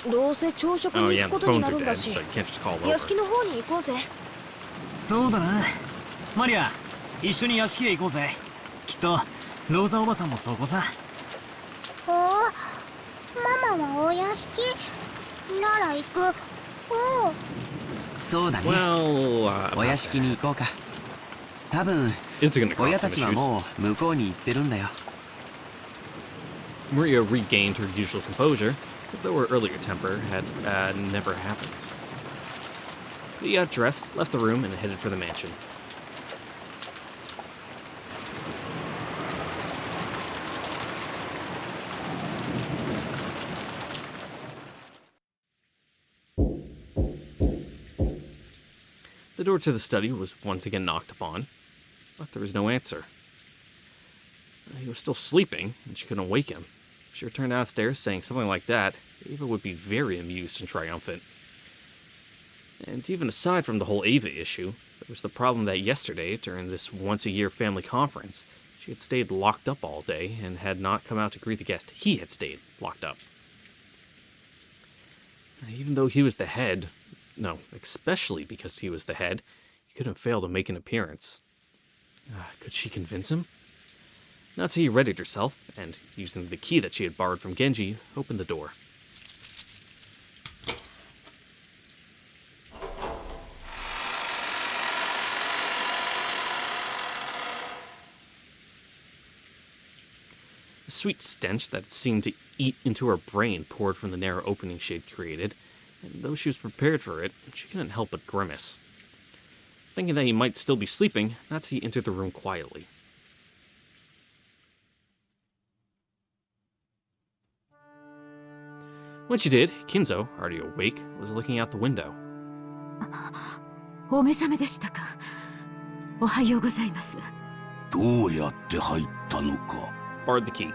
どうせ朝食 Oh に yeah, 行く the ことに phones な are るんだ dead, し so you can't just call 屋 over. 敷の方に行こうぜ。そうだな。マリア、一緒に屋敷へ行こうぜ。きっとローザおばさんもそこさ。おママはお屋敷なら行く。おう。そうだね。 Well, お屋敷に行こうか。多分 is it gonna 親 cause た some ちは issues? もう向こうに行ってるんだよ。Maria regained her usual composure, as though her earlier temper had never happened. He got dressed, left the room, and headed for the mansion. The door to the study was once again knocked upon, but there was no answer. He was still sleeping, and she couldn't wake him. If she returned downstairs saying something like that, Ava would be very amused and triumphant. And even aside from the whole Ava issue, there was the problem that yesterday, during this once-a-year family conference, she had stayed locked up all day and had not come out to greet the guest. He had stayed locked up. Even though he was the head, no, especially because he was the head, he couldn't fail to make an appearance. Could she convince him? Natsuki readied herself, and, using the key that she had borrowed from Genji, opened the door. A sweet stench that seemed to eat into her brain poured from the narrow opening she had created, and though she was prepared for it, she couldn't help but grimace. Thinking that he might still be sleeping, Natsuki entered the room quietly. When she did, Kinzo, already awake, was looking out the window. お目覚めでしたか。おはようございます。どうやって入ったのか。Barred the key.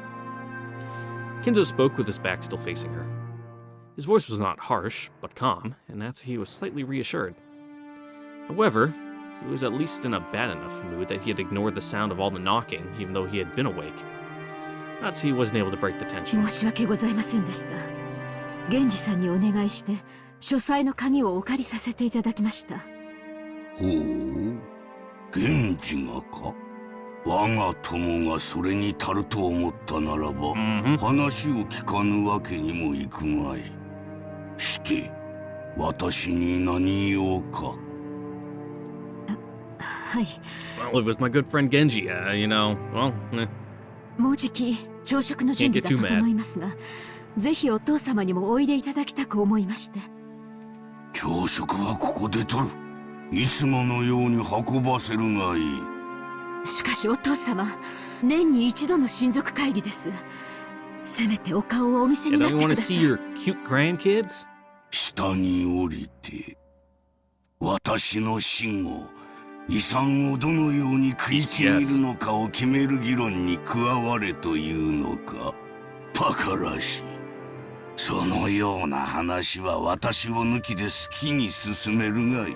Kinzo spoke with his back still facing her. His voice was not harsh, but calm, and Natsuki was slightly reassured. However, he was at least in a bad enough mood that he had ignored the sound of all the knocking, even though he had been awake. Natsuki wasn't able to break the tension. 申し訳ございませんでした。源氏さんにお願いして、書斎の鍵をお借りさせていただきました。ほう、源氏がか。我が友がそれに足ると思ったならば、話を聞かぬわけにもいくまい。して、私に何用か。はい。Well, it was my good friend Genji, you know, well, もうじき朝食の準備が整いますが、ぜひお父様にもおいでいただきたく思いまして。朝食はここでとる。いつものように運ばせるがいい。しかしお父様、年に一度の親族会議です。せめてお顔をお見せになってください。下に降りて、私の死後、遺産をどのように食いちぎるのかを決める議論に加われというのか。バカらしい。そのような話は私を抜きで好きに進めるがいい。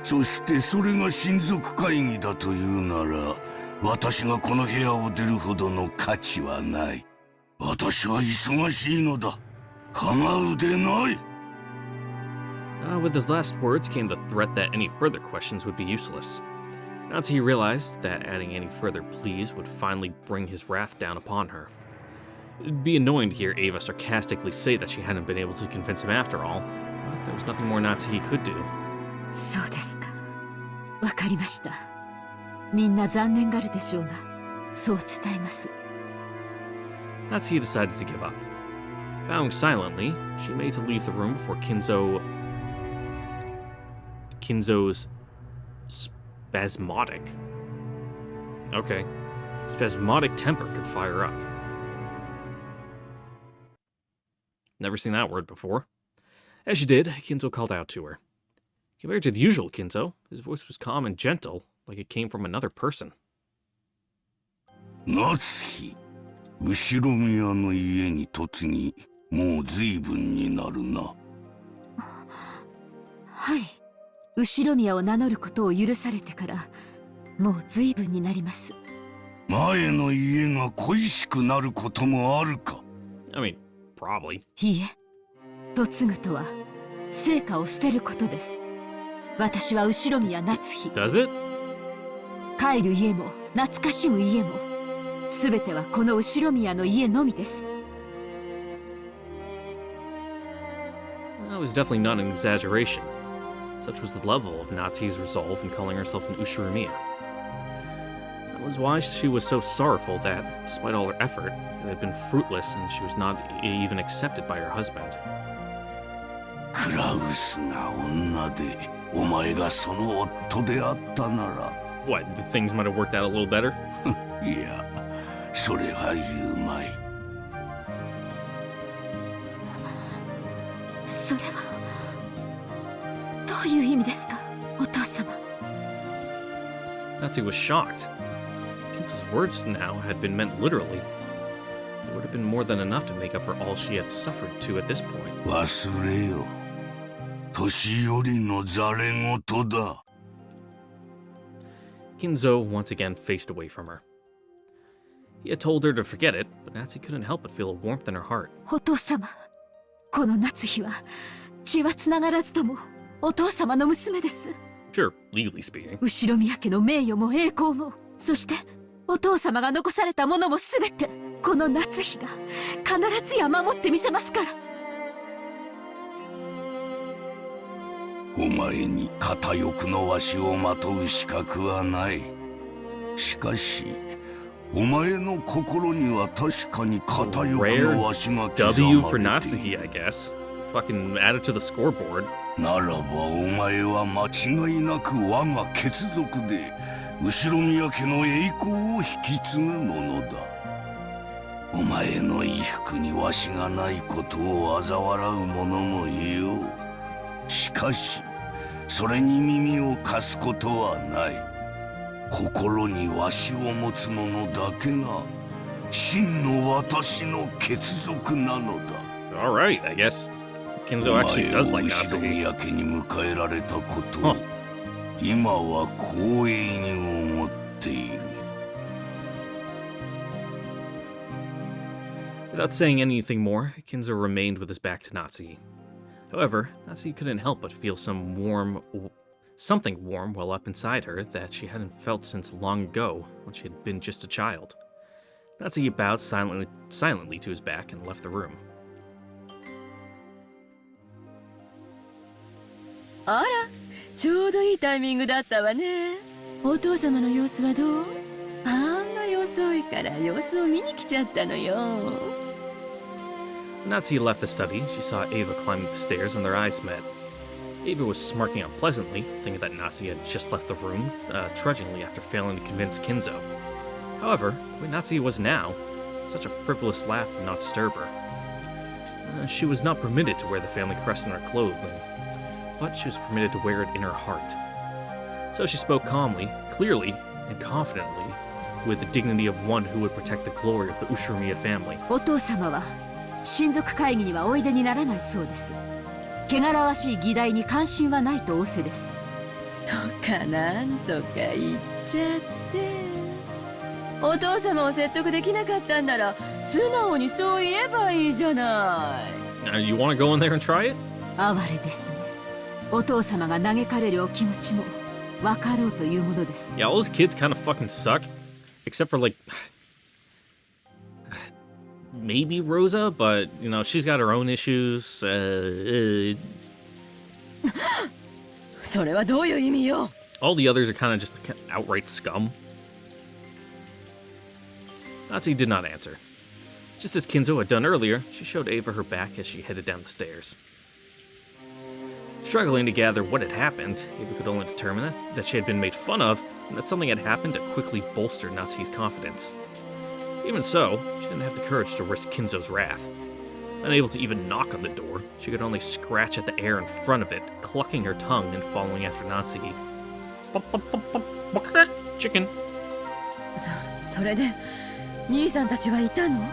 そしてそれが親族会議だというなら、私がこの部屋を出るほどの価値はない。私は忙しいのだ。構うでない。With his last words came the threat that any further questions would be useless. Natsuki realized that adding any further pleas would finally bring his wrath down upon her. It'd be annoying to hear Ava sarcastically say that she hadn't been able to convince him after all, but there was nothing more Natsuki could do. そうですか。わかりました。みんな残念がるでしょうが、そう伝えます。Natsuki decided to give up. Bowing silently, she made to leave the room before Kinzo's spasmodic temper could fire up. Never seen that word before. As she did, Kinzo called out to her. Compared to the usual Kinzo, his voice was calm and gentle, like it came from another person. Natsuki, 後ろ宮の家に嫁ぎ、もう随分になるな。はい。後宮を名乗ることを許されてから、もう随分になります。前の家が恋しくなることもあるか。I mean, probably. いいえ、嫁ぐとは成果を捨てることです。私は後宮夏日。 Does it? 帰る家も懐かしむ家も全てはこの後宮の家のみです。 That was definitely not an exaggeration. Such was the level of Natsuhi's resolve in calling herself an Ushiromiya. That was why she was so sorrowful that, despite all her effort, it had been fruitless and she was not even accepted by her husband. クラウスが女で、お前がその夫であったなら。What, things might have worked out a little better? いや、それは言うまい。それはどういう意味ですか、お父様。 Natsuhi was shocked. Kinzo's words now had been meant literally. It would have been more than enough to make up for all she had suffered to at this point. 忘れよ。年寄りのざれ言だ。Kinzo once again faced away from her. He had told her to forget it, but Natsuhi couldn't help but feel a warmth in her heart. お父様、この夏日は血はつながらずともお父様の娘です。 Sure, legally speaking. 後宮家の名誉も栄光も、そしてお父様が残されたものもすべてこの夏日が必ずや守ってみせますから。お前に片翼のわしをまとう資格はない。しかしお前の心には確かに片翼のわしが刻 W ま for れてい Natsuhi, る。 I guess. Fucking add it to the scoreboard. ならばお前は間違いなく我が血族で後宮家の栄光を引き継ぐものだ。お前の衣服にわしがないことを嘲笑う者もいよう。しかしそれに耳を貸すことはない。心にわしを持つ者だけが真の私の血族なのだ。 Alright, I guess Kinzo actually does like 後 Natsuhi. 宮家に迎えられたことを、今は光栄に思っている。 Without saying anything more, Kinzo remained with his back to Natsuhi. However, Natsuhi couldn't help but feel something warm well up inside her that she hadn't felt since long ago when she had been just a child. Natsuhi bowed silently to his back and left the room. あら、ちょうどいいタイミングだったわね。お父様の様子はどう？あんまり遅いから様子を見に来ちゃったのよ。 When Natsuhi left the study, she saw Ava climbing the stairs and their eyes met. Ava was smirking unpleasantly, thinking that Natsuhi had just left the room, trudgingly after failing to convince Kinzo. However, the way Natsuhi was now, such a frivolous laugh would not disturb her. She was not permitted to wear the family crest on her clothing, but she was permitted to wear it in her heart. So she spoke calmly, clearly, and confidently, with the dignity of one who would protect the glory of the Ushiromiya family. お父様は親族会議にはおいでにならないそうです。汚らわしい議題に関心はないと仰せです。とかなんとか言っちゃって。お父様を説得できなかったんなら素直にそう言えばいいじゃない。You want to go in there and try it? 哀れですね。お父様が嘆かれるお気持ちも分かろうというものです。Yeah, all those kids kind of fucking suck. Except for, like, maybe Rosa, but, you know, she's got her own issues. それはどういう意味よ。 All the others are kind of just outright scum. Natsuhi did not answer. Just as Kinzo had done earlier, she showed Ava her back as she headed down the stairs. Struggling to gather what had happened, Ava could only determine that she had been made fun of, and that something had happened to quickly bolster Natsuhi's confidence. Even so, she didn't have the courage to risk Kinzo's wrath. Unable to even knock on the door, she could only scratch at the air in front of it, clucking her tongue and following after Natsuhi. Chicken. それで兄さんたちはいたの？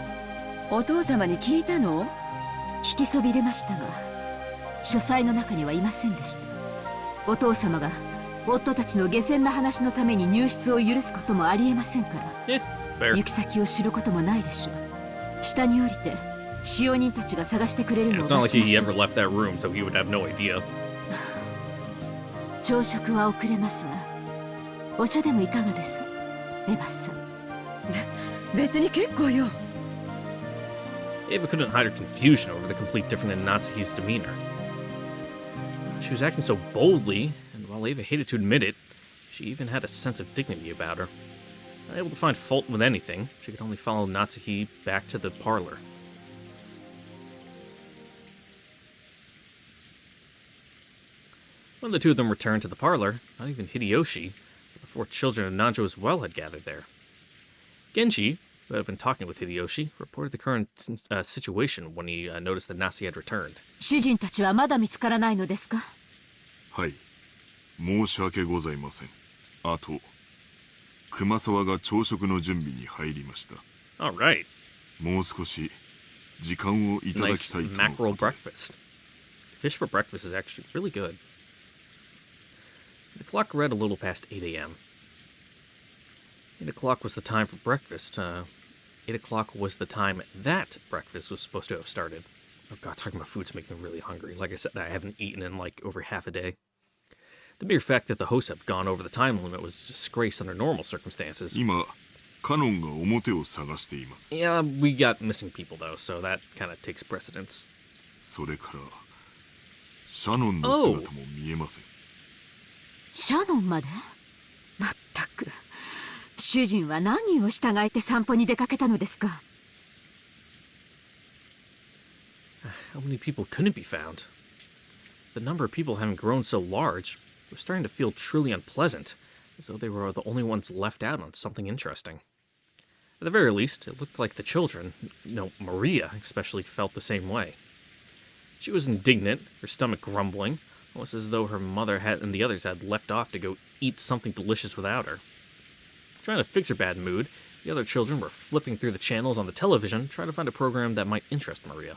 お父様に聞いたの？聞きそびれましたが、書斎の中にはいませんでした。お父様が夫たちの下船な話のために入室を許すこともありえませんから、行き先を知ることもないでしょう。下に降りて使用人たちが探してくれる Yeah, のを it's not 待 like ちま he しょ ever う。 left that room, so he would have no idea. 朝食は遅れますが、お茶でもいかがです、エヴァさん。別に結構よ。 Ava couldn't hide her confusion over the complete difference in Natsuki's demeanor. She was acting so boldly, and while Ava hated to admit it, she even had a sense of dignity about her. Unable to find fault with anything, she could only follow Natsuki back to the parlor. When the two of them returned to the parlor, not even Hideyoshi, but the 4 children of Nanjo as well had gathered there. Genji, who had been talking with Hideyoshi, reported the current situation when he noticed that Nasi had returned. 主人たちはまだ見つからないのですか？はい、申し訳ございません。あと熊沢が朝食の準備に入りました。 Alright. もう少し時間をいただきたいとの Nice こ mackerel とです。 breakfast. Fish for breakfast is actually really good. The clock read a little past 8 a.m. 8 o'clock was the time for breakfast. 8 o'clock was the time that breakfast was supposed to have started. Oh god, talking about food's making me really hungry. Like I said, I haven't eaten in like over half a day. The mere fact that the hosts have gone over the time limit was a disgrace under normal circumstances. 今カノンが表を探しています。 Yeah, we got missing people though, so that kind of takes precedence. それからシャノンの姿も見えません。シャノンまで？まったく。主人は何人を従えて散歩に出かけたのですか？ How many people couldn't be found? The number of people having grown so large was starting to feel truly unpleasant, as though they were the only ones left out on something interesting. At the very least, it looked like the children, Maria especially, felt the same way. She was indignant, her stomach grumbling, almost as though her mother and the others had left off to go eat something delicious without her. Trying to fix her bad mood, the other children were flipping through the channels on the television, trying to find a program that might interest Maria.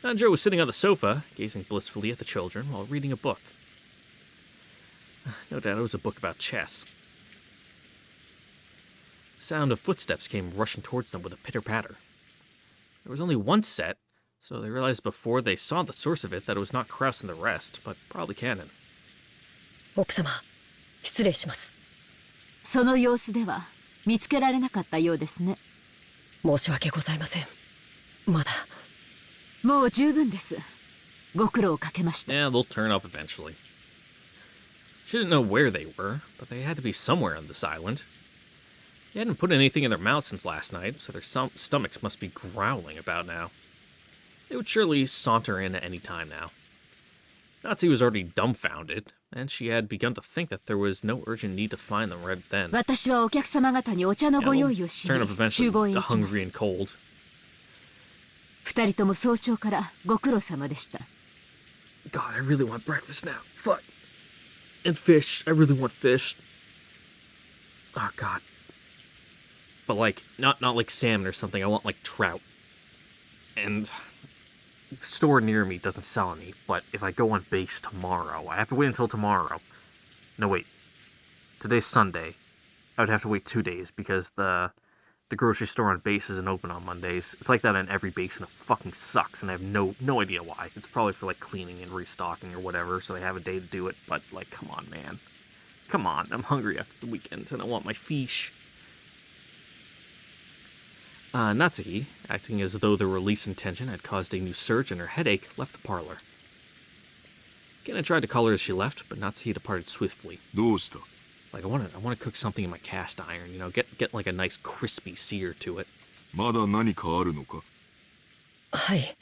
Nanjo was sitting on the sofa, gazing blissfully at the children while reading a book. No doubt it was a book about chess. The sound of footsteps came rushing towards them with a pitter-patter. There was only one set, so they realized before they saw the source of it that it was not Kraus and the rest, but probably Cannon. 奥様、失礼します。その様子では見つけられなかったようですね。申し訳ございません。まだ。もう十分です。ご苦労をかけました。 Yeah, they'll turn up eventually. She didn't know where they were, but they had to be somewhere on this island. They hadn't put anything in their mouths since last night, so their stomachs must be growling about now. They would surely saunter in at any time now. Natsu was already dumbfounded, and she had begun to think that there was no urgent need to find them right then. 私はお客様方にお茶のご用意をしに Turn up 厨 eventually, 房へ行きま hungry す。 and cold. 二人とも早朝からご苦労様でした。 God, I really want breakfast now. Fuck. And fish. I really want fish. Oh, God. But, like, not like salmon or something. I want, like, trout. And the store near me doesn't sell any, but if I go on base tomorrow, I have to wait until tomorrow. No, wait. Today's Sunday. I would have to wait 2 days because the grocery store on base isn't open on Mondays. It's like that on every base, and it fucking sucks, and I have no idea why. It's probably for, like, cleaning and restocking or whatever, so they have a day to do it, but, like, come on, man. Come on, I'm hungry after the weekend, and I want my fish. Natsuki, acting as though the release in tension had caused a new surge in her headache, left the parlor. Kenna tried to call her as she left, but Natsuki departed swiftly. どうした？ Like, I want to cook something in my cast iron, get like a nice crispy sear to it. まだ何かあるのか？はい。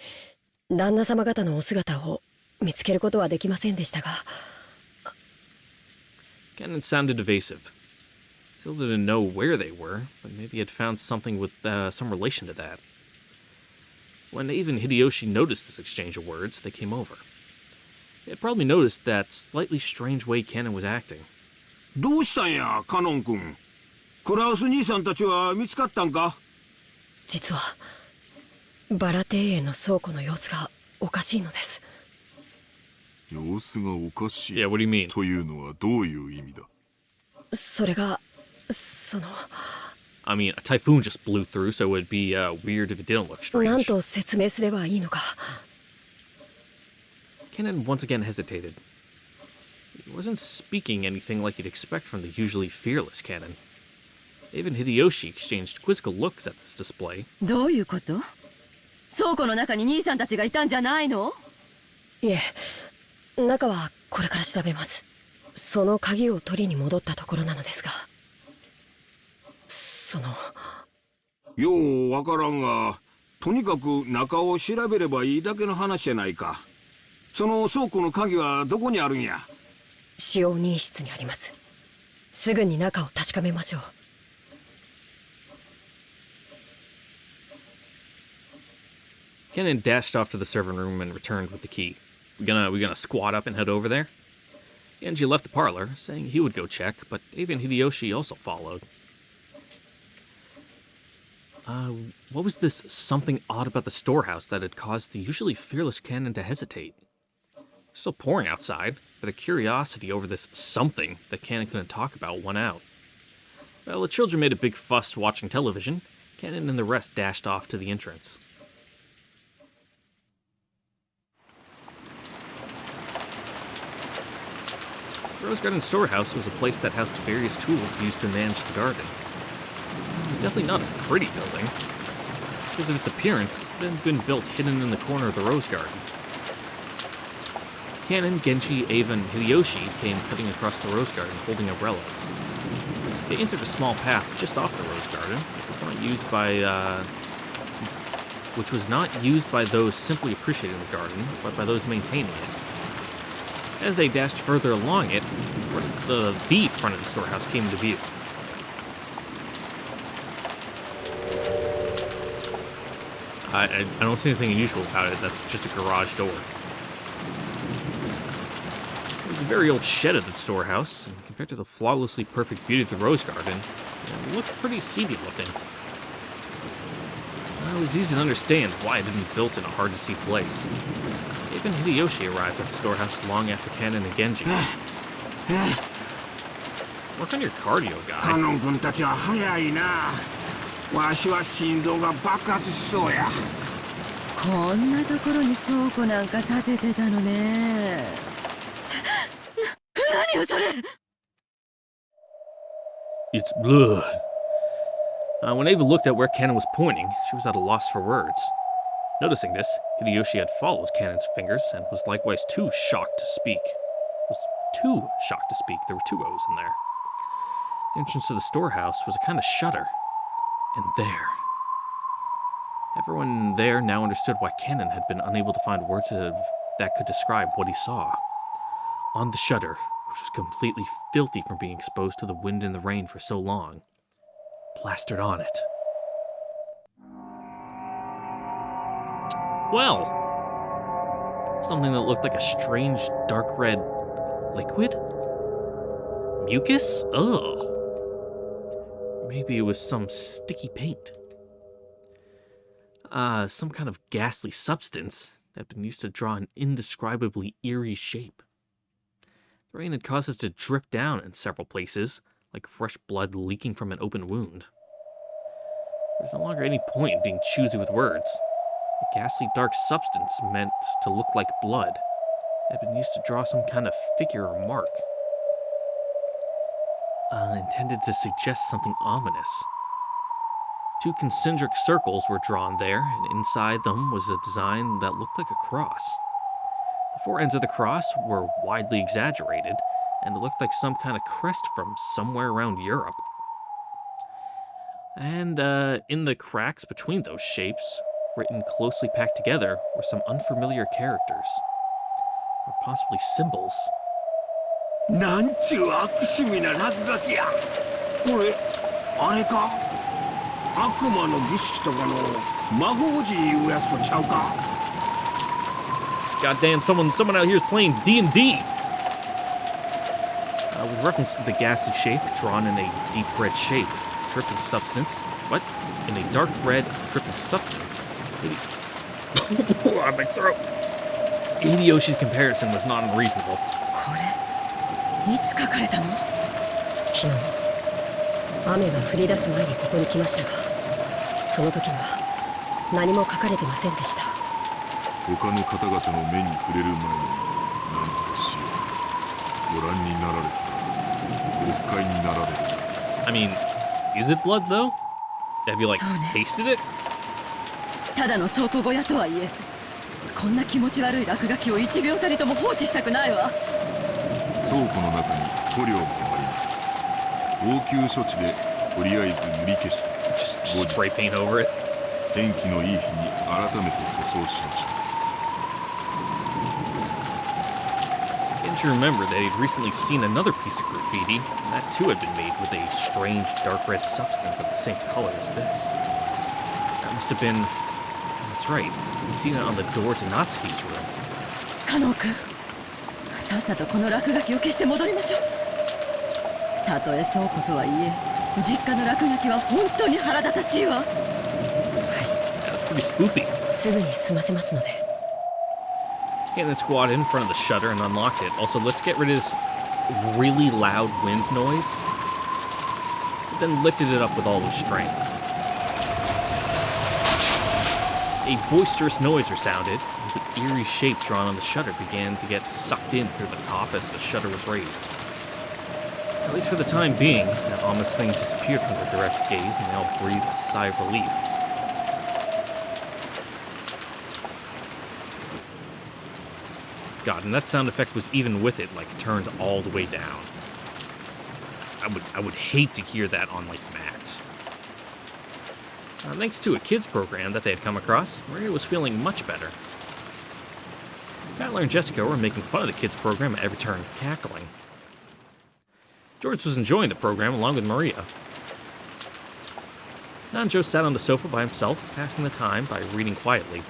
旦那様方のお姿を見つけることはできませんでしたが。Kennen sounded evasive. Still didn't know where they were, but maybe he had found something with some relation to that. When even Hideyoshi noticed this exchange of words, they came over. They had probably noticed that slightly strange way Kennen was acting. どうしたんや、カノン君。クラウス兄さんたちは見つかったんか？実はバラ庭園の倉庫の様子がおかしいのです。様子がおかしい。 Yeah, what do you mean? というのはどういう意味だ？それが I mean, a typhoon just blew through, so it would be weird if it didn't look なん strange. と説明すればいいのか。 Kennen once again hesitated. He wasn't speaking anything like you'd expect from the usually fearless Kennen. Even Hideyoshi exchanged quizzical looks at this display. どういうこと？倉庫の中に兄さんたちがいたんじゃないの？いえ、中はこれから調べます。その鍵を取りに戻ったところなのですが、ようわからんが、とにかく中を調べればいいだけの話やないか。その倉庫の鍵はどこにあるんや？使用人室にあります。すぐに中を確かめましょう。Kennen dashed off to the servant room and returned with the key. We gonna squat up and head over there? Genji left the parlor, saying he would go check, but even Hideyoshi also followed. What was this something odd about the storehouse that had caused the usually fearless Kennen to hesitate? Still pouring outside, but a curiosity over this something that Kennen couldn't talk about won out. While the children made a big fuss watching television, Kennen and the rest dashed off to the entrance. The Rose Garden storehouse was a place that housed various tools used to manage the garden. It was definitely not a pretty building. Because of its appearance, it had been built hidden in the corner of the Rose Garden. Kennen, Genji, Ava, and Hideyoshi came cutting across the Rose Garden holding umbrellas. They entered a small path just off the Rose Garden, which was not used by those simply appreciating the garden, but by those maintaining it. As they dashed further along it, the front of the storehouse came into view. I don't see anything unusual about it. That's just a garage door. There's a very old shed at the storehouse, and compared to the flawlessly perfect beauty of the Rose Garden, it looked pretty seedy looking. It was easy to understand why it had been built in a hard-to-see place. Even Hideyoshi arrived at the storehouse long after Kennen and Genji. Work on your cardio, guy. カノン君たちは早いな。わしは心臓が爆発しそうや。こんなところに倉庫なんか建ててたのね。何よそれ。 It's blood. When Ava looked at where Kennen was pointing, she was at a loss for words. Noticing this, Hideyoshi had followed Kennen's fingers and was likewise too shocked to speak. There were two O's in there. The entrance to the storehouse was a kind of shutter. And there. Everyone there now understood why Kennen had been unable to find words that could describe what he saw. On the shutter, which was completely filthy from being exposed to the wind and the rain for so long, plastered on it. Well, something that looked like a strange dark red liquid? Mucus? Ugh. Maybe it was some sticky paint. Some kind of ghastly substance that had been used to draw an indescribably eerie shape. The rain had caused it to drip down in several places, like fresh blood leaking from an open wound. There was no longer any point in being choosy with words. The ghastly dark substance meant to look like blood. It had been used to draw some kind of figure or mark. Intended to suggest something ominous. Two concentric circles were drawn there, and inside them was a design that looked like a cross. The four ends of the cross were widely exaggerated, and it looked like some kind of crest from somewhere around Europe. And in the cracks between those shapes, written closely packed together, were some unfamiliar characters, or possibly symbols. なんちゅう悪趣味な落書きや。これあれか？悪魔の儀式とかの魔法陣いうやつとちゃうか？ Goddamn, someone out here is playing D&D. With reference to the ghastly shape, drawn in a deep red shape, dripping substance. What? In a dark red, dripping substance? My throat. Hideyoshi's comparison was not unreasonable. これいつ書かれたの？昨日雨が降り出す前にここに来ましたが、その時には何も書かれてませんでした。他の方々の目に触れる前に何とかしよう。ご覧になられたら誤解になられる。I mean, is it blood though? Have you like そうね。 tasted it? ただの倉庫小屋とはいえ、こんな気持ち悪い落書きを1秒たりとも放置したくないわ。倉庫の中に塗料もあります。応急処置でとりあえず塗り消して Just spray paint over it. 天気のいい日に改めて塗装しましょう。Didn't you remember that he'd recently seen another piece of graffiti, and that too had been made with a strange dark red substance of the same color as this? That must have been... That's right, he'd seen it on the door to Natsuki's room. カノン君、さっさとこの落書きを消して戻りましょう。たとえ倉庫とはいえ、実家の落書きは本当に腹立たしいわ。That's pretty spoopy. すぐに済ませますので。And then squat in front of the shutter and unlocked it. Also, let's get rid of this really loud wind noise. But then lifted it up with all his strength. A boisterous noise resounded, and the eerie shape drawn on the shutter began to get sucked in through the top as the shutter was raised. At least for the time being, that ominous thing disappeared from their direct gaze, and they all breathed a sigh of relief. God, and that sound effect was even with it, like turned all the way down. I would hate to hear that on like max. Thanks to a kids program that they had come across, Maria was feeling much better. Tyler and Jessica were making fun of the kids program at every turn, cackling. George was enjoying the program along with Maria. Nanjo sat on the sofa by himself, passing the time by reading quietly.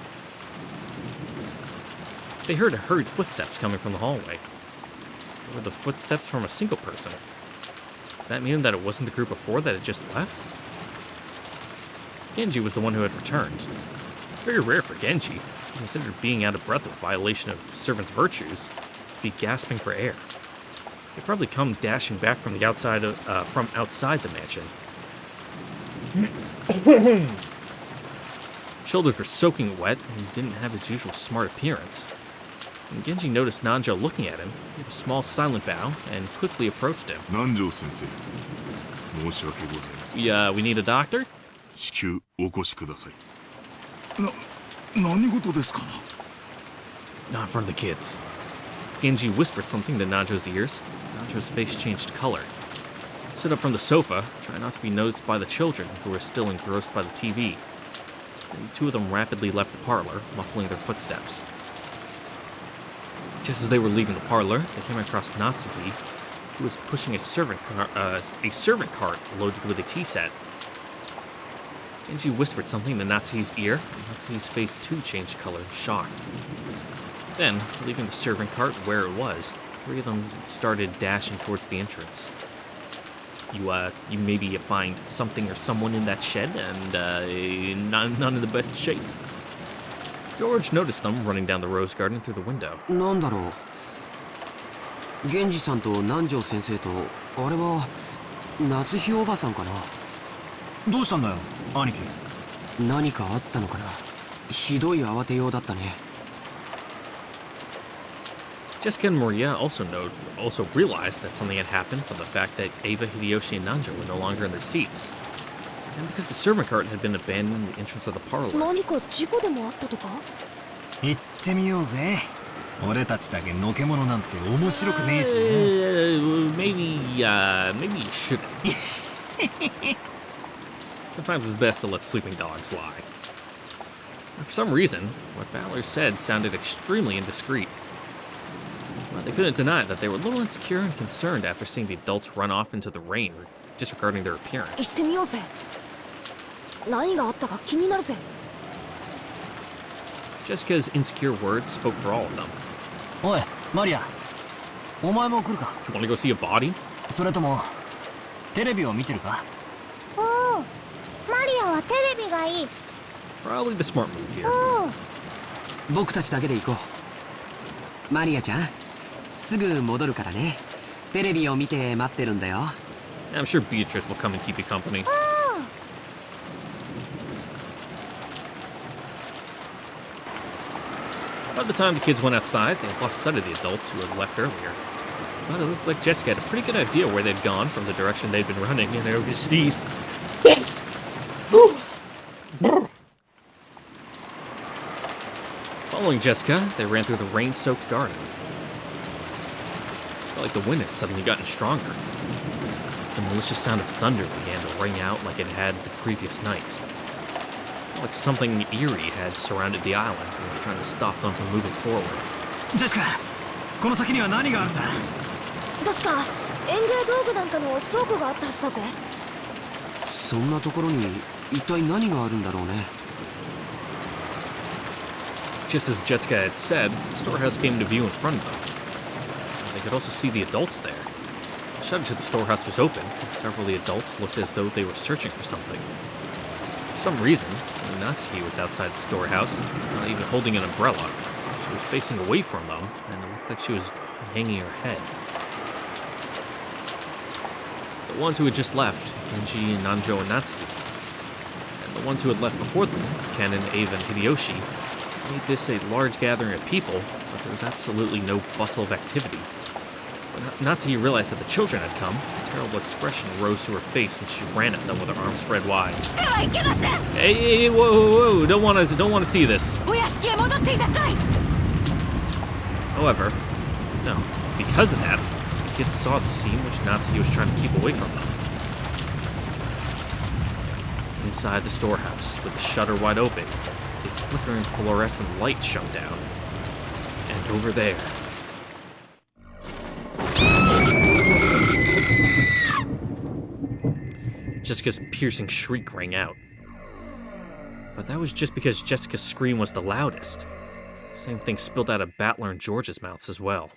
They heard hurried footsteps coming from the hallway. They were the footsteps from a single person. Did that mean that it wasn't the group of four that had just left? Genji was the one who had returned. It's very rare for Genji, considered being out of breath a violation of servants' virtues, to be gasping for air. They'd probably come dashing back from the outside outside the mansion. Shoulders were soaking wet, and he didn't have his usual smart appearance. When Genji noticed Nanjo looking at him, he gave a small silent bow and quickly approached him. Nanjo sensei, 申し訳ございません。We need a doctor? 至急お越しください。何事ですかな。 Not in front of the kids. Genji whispered something to Nanjo's ears. Nanjo's face changed color. He stood up from the sofa, trying not to be noticed by the children, who were still engrossed by the TV. And the two of them rapidly left the parlor, muffling their footsteps. Just as they were leaving the parlor, they came across Natsuki, who was pushing a servant cart loaded with a tea set. Genji whispered something to Natsuki's ear, and Natsuki's face too changed color, shocked. Then, leaving the servant cart where it was, the three of them started dashing towards the entrance. You maybe find something or someone in that shed, and none in the best shape. George noticed them running down the rose garden through the window. なんだろう。源氏さんと南條先生とあれは夏日おばさんかな。どうしたんだよ、兄貴。何かあったのかな。ひどい慌てようだったね。Jessica and Maria also realized that something had happened from the fact that Ava, Hideyoshi, and Nanjo were no longer in their seats. And because the servant cart had been abandoned in the entrance of the parlor. 何か事故でもあったとか？行ってみようぜ。俺たちだけのけ者なんて面白くねえしな。Maybe you shouldn't. Sometimes it's best to let sleeping dogs lie. And for some reason, what Balor said sounded extremely indiscreet. Well, they couldn't deny that they were a little insecure and concerned after seeing the adults run off into the rain, disregarding their 行っ appearance. てみようぜ。何があったか気になるぜ。Jessica's insecure words spoke for all of them. おい、マリア。お前も来るか。 You want to go see a body? それともテレビを見てるか。おお、マリアはテレビがいい。 Probably the smart move here. おお。僕たちだけで行こう。マリアちゃん、すぐ戻るからね。テレビを見て待ってるんだよ。I'm sure Beatrice will come and keep you company. By the time the kids went outside, they had lost sight of the adults who had left earlier. But it looked like Jessica had a pretty good idea where they'd gone from the direction they'd been running, and they were just sneezed. Following Jessica, they ran through the rain-soaked garden. It felt like the wind had suddenly gotten stronger. The malicious sound of thunder began to ring out like it had the previous night. It felt like something eerie had surrounded the island and was trying to stop them from moving forward. Jessica, この先には何があるんだ? 確か園芸道具なんかの倉庫があったはずだぜ。そんなところに一体何があるんだろうね。Just as Jessica had said, the storehouse came into view in front of them. They could also see the adults there. The shutter to the storehouse was open, and several of the adults looked as though they were searching for something. For some reason, Natsuki was outside the storehouse, not even holding an umbrella. She was facing away from them, and it looked like she was hanging her head. The ones who had just left, Genji, Nanjo, and Natsuki, and the ones who had left before them, Ken and Ava and Hideyoshi, made this a large gathering of people, but there was absolutely no bustle of activity. When Natsuki realized that the children had come, a terrible expression rose to her face and she ran at them with her arms spread wide. Hey, whoa, don't want to see this. However, no, because of that, the kids saw the scene which Natsuki was trying to keep away from them. Inside the storehouse, with the shutter wide open, its flickering fluorescent light shone down. And over there... Jessica's piercing shriek rang out. But that was just because Jessica's scream was the loudest. The same thing spilled out of Battler and George's mouths as well.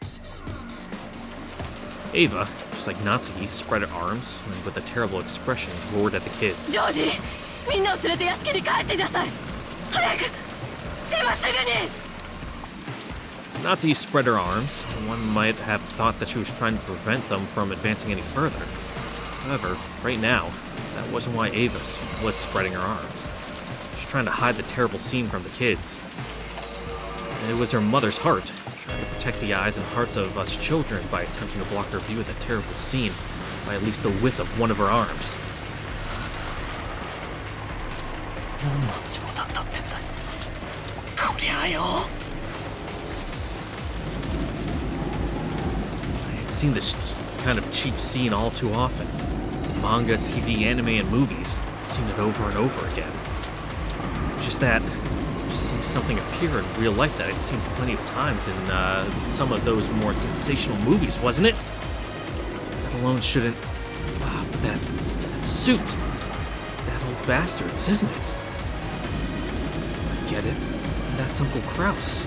Ava, just like Natsuki, spread her arms and with a terrible expression roared at the kids. Georgie! Natsuki spread her arms. One might have thought that she was trying to prevent them from advancing any further. However, right now, that wasn't why Ava was spreading her arms. She was trying to hide the terrible scene from the kids. And it was her mother's heart, trying to protect the eyes and hearts of us children by attempting to block her view of that terrible scene by at least the width of one of her arms. I had seen this kind of cheap scene all too often. Manga, TV, anime, and movies. I'd seen it over and over again. Just seeing something appear in real life that I'd seen plenty of times in some of those more sensational movies, wasn't it? That alone shouldn't... but that suit... That old bastard's, isn't it? I get it. That's Uncle Kraus.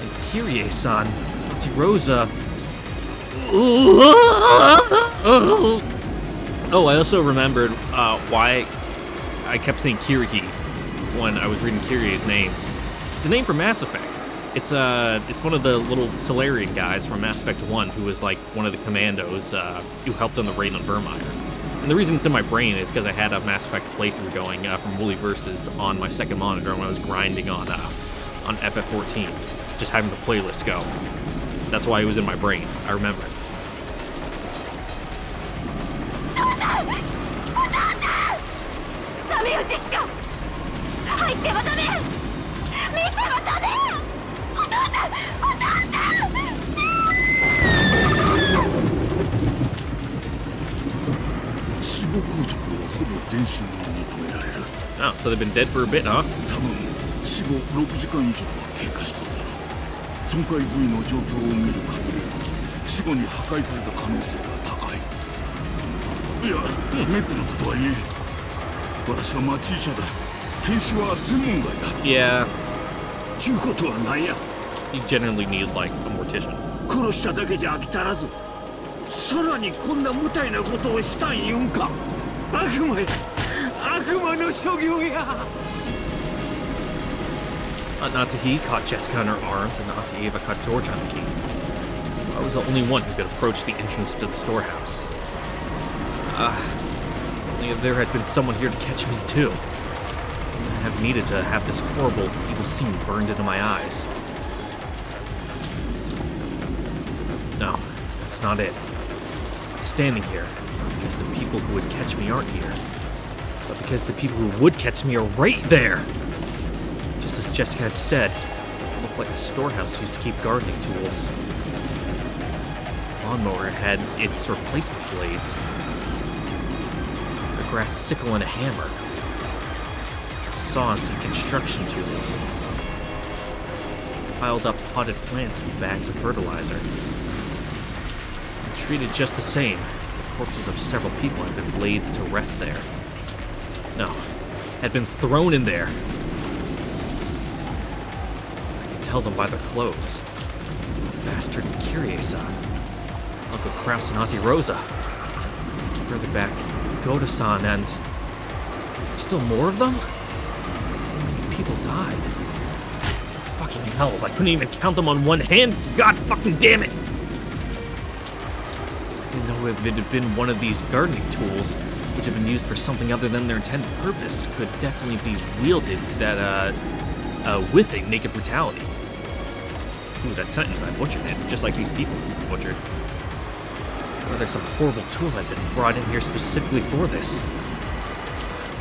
And Kyrie-san, Auntie Rosa... Oh, I also remembered why I kept saying Kiriki when I was reading Kyrie's names. It's a name from Mass Effect. It's one of the little Solarian guys from Mass Effect 1 who was like one of the commandos who helped on the raid on Vermeer. And the reason it's in my brain is because I had a Mass Effect playthrough going from Woolly Versus on my second monitor when I was grinding on FF14, just having the playlist go. That's why it was in my brain. I remember it. Oh, so they've been dead for a bit, huh? 死後6時間以上は経過したのだろう。損壊部位の状況を見る限り死後に破壊された可能性が高い。いや、メットのことは言え。私は町医者だ。検視は専門外だ。Yeah. ちゅうことは何や。You generally need like a mortician. 殺しただけじゃ飽き足らず、さらにこんな無体なことをしたん言うんか。悪魔や。悪魔の所業や。Natsuki caught Jessica in her arms, and Auntie Ava caught George on the key. So I was the only one who could approach the entrance to the storehouse. Only if there had been someone here to catch me, too. I have needed to have this horrible, evil scene burned into my eyes. No, that's not it. I'm standing here because the people who would catch me aren't here, but because the people who would catch me are right there. Just as Jessica had said, it looked like a storehouse used to keep gardening tools. The lawnmower had its replacement blades, a grass sickle and a hammer, a saw and some construction tools, piled up potted plants and bags of fertilizer. Treated just the same, the corpses of several people had been laid to rest there. No, had been thrown in there. I could tell them by their clothes. Bastard Kyrie-san, Uncle Kraus and Auntie Rosa. Further back, Goda-san and... still more of them? People died. Fucking hell, I couldn't even count them on one hand. God fucking damn it! If it had been one of these gardening tools, which had been used for something other than their intended purpose, could definitely be wielded with a naked brutality. Ooh, that sentence, I butchered it, just like these people butchered. Whether some horrible tool had been brought in here specifically for this.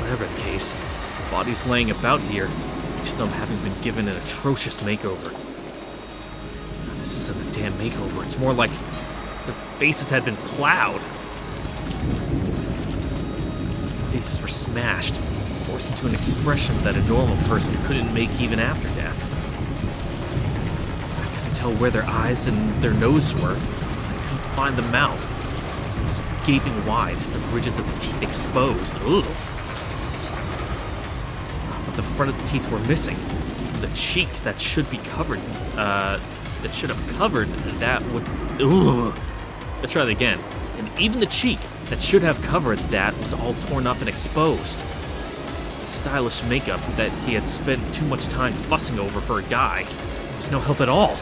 Whatever the case, bodies laying about here, each of them having been given an atrocious makeover. This isn't a damn makeover, it's more like their faces had been plowed. Their faces were smashed, forced into an expression that a normal person couldn't make even after death. I couldn't tell where their eyes and their nose were. I couldn't find the mouth. It was gaping wide, the ridges of the teeth exposed. Ugh. But the front of the teeth were missing. The cheek that should be covered, that should have covered that would... Ugh. Let's try that again. And even the cheek that should have covered that was all torn up and exposed. The stylish makeup that he had spent too much time fussing over for a guy was no help at all.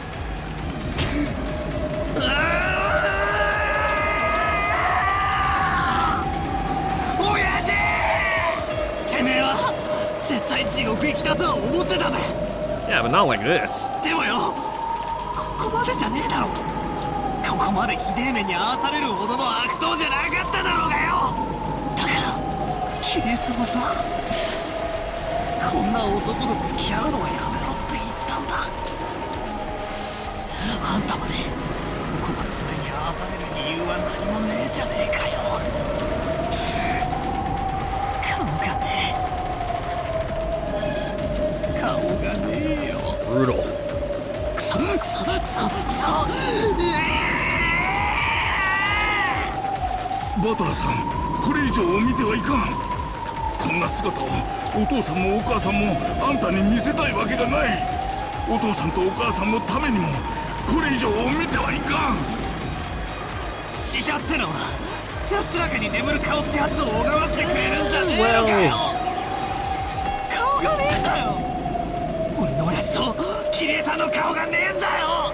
Yeah, but not like this. ここまでひでえ目に遭わされるほどの悪党じゃなかっただろうがよ。だからキリ様さ、こんな男と付き合うのはやめろって言ったんだ。あんたまでそこまで俺に合わされる理由は何もねえじゃねえかよ。顔がねえ。顔がねえよ。Brutal. クソクソクソクソ。バトラさん、これ以上見てはいかん。こんな姿をお父さんもお母さんもあんたに見せたいわけがない。お父さんとお母さんのためにもこれ以上見てはいかん。死者ってのは安らかに眠る顔ってやつを拝ませてくれるんじゃねえのかよ。顔がねえんだよ。俺の親父とキリエさんの顔がねえんだよ。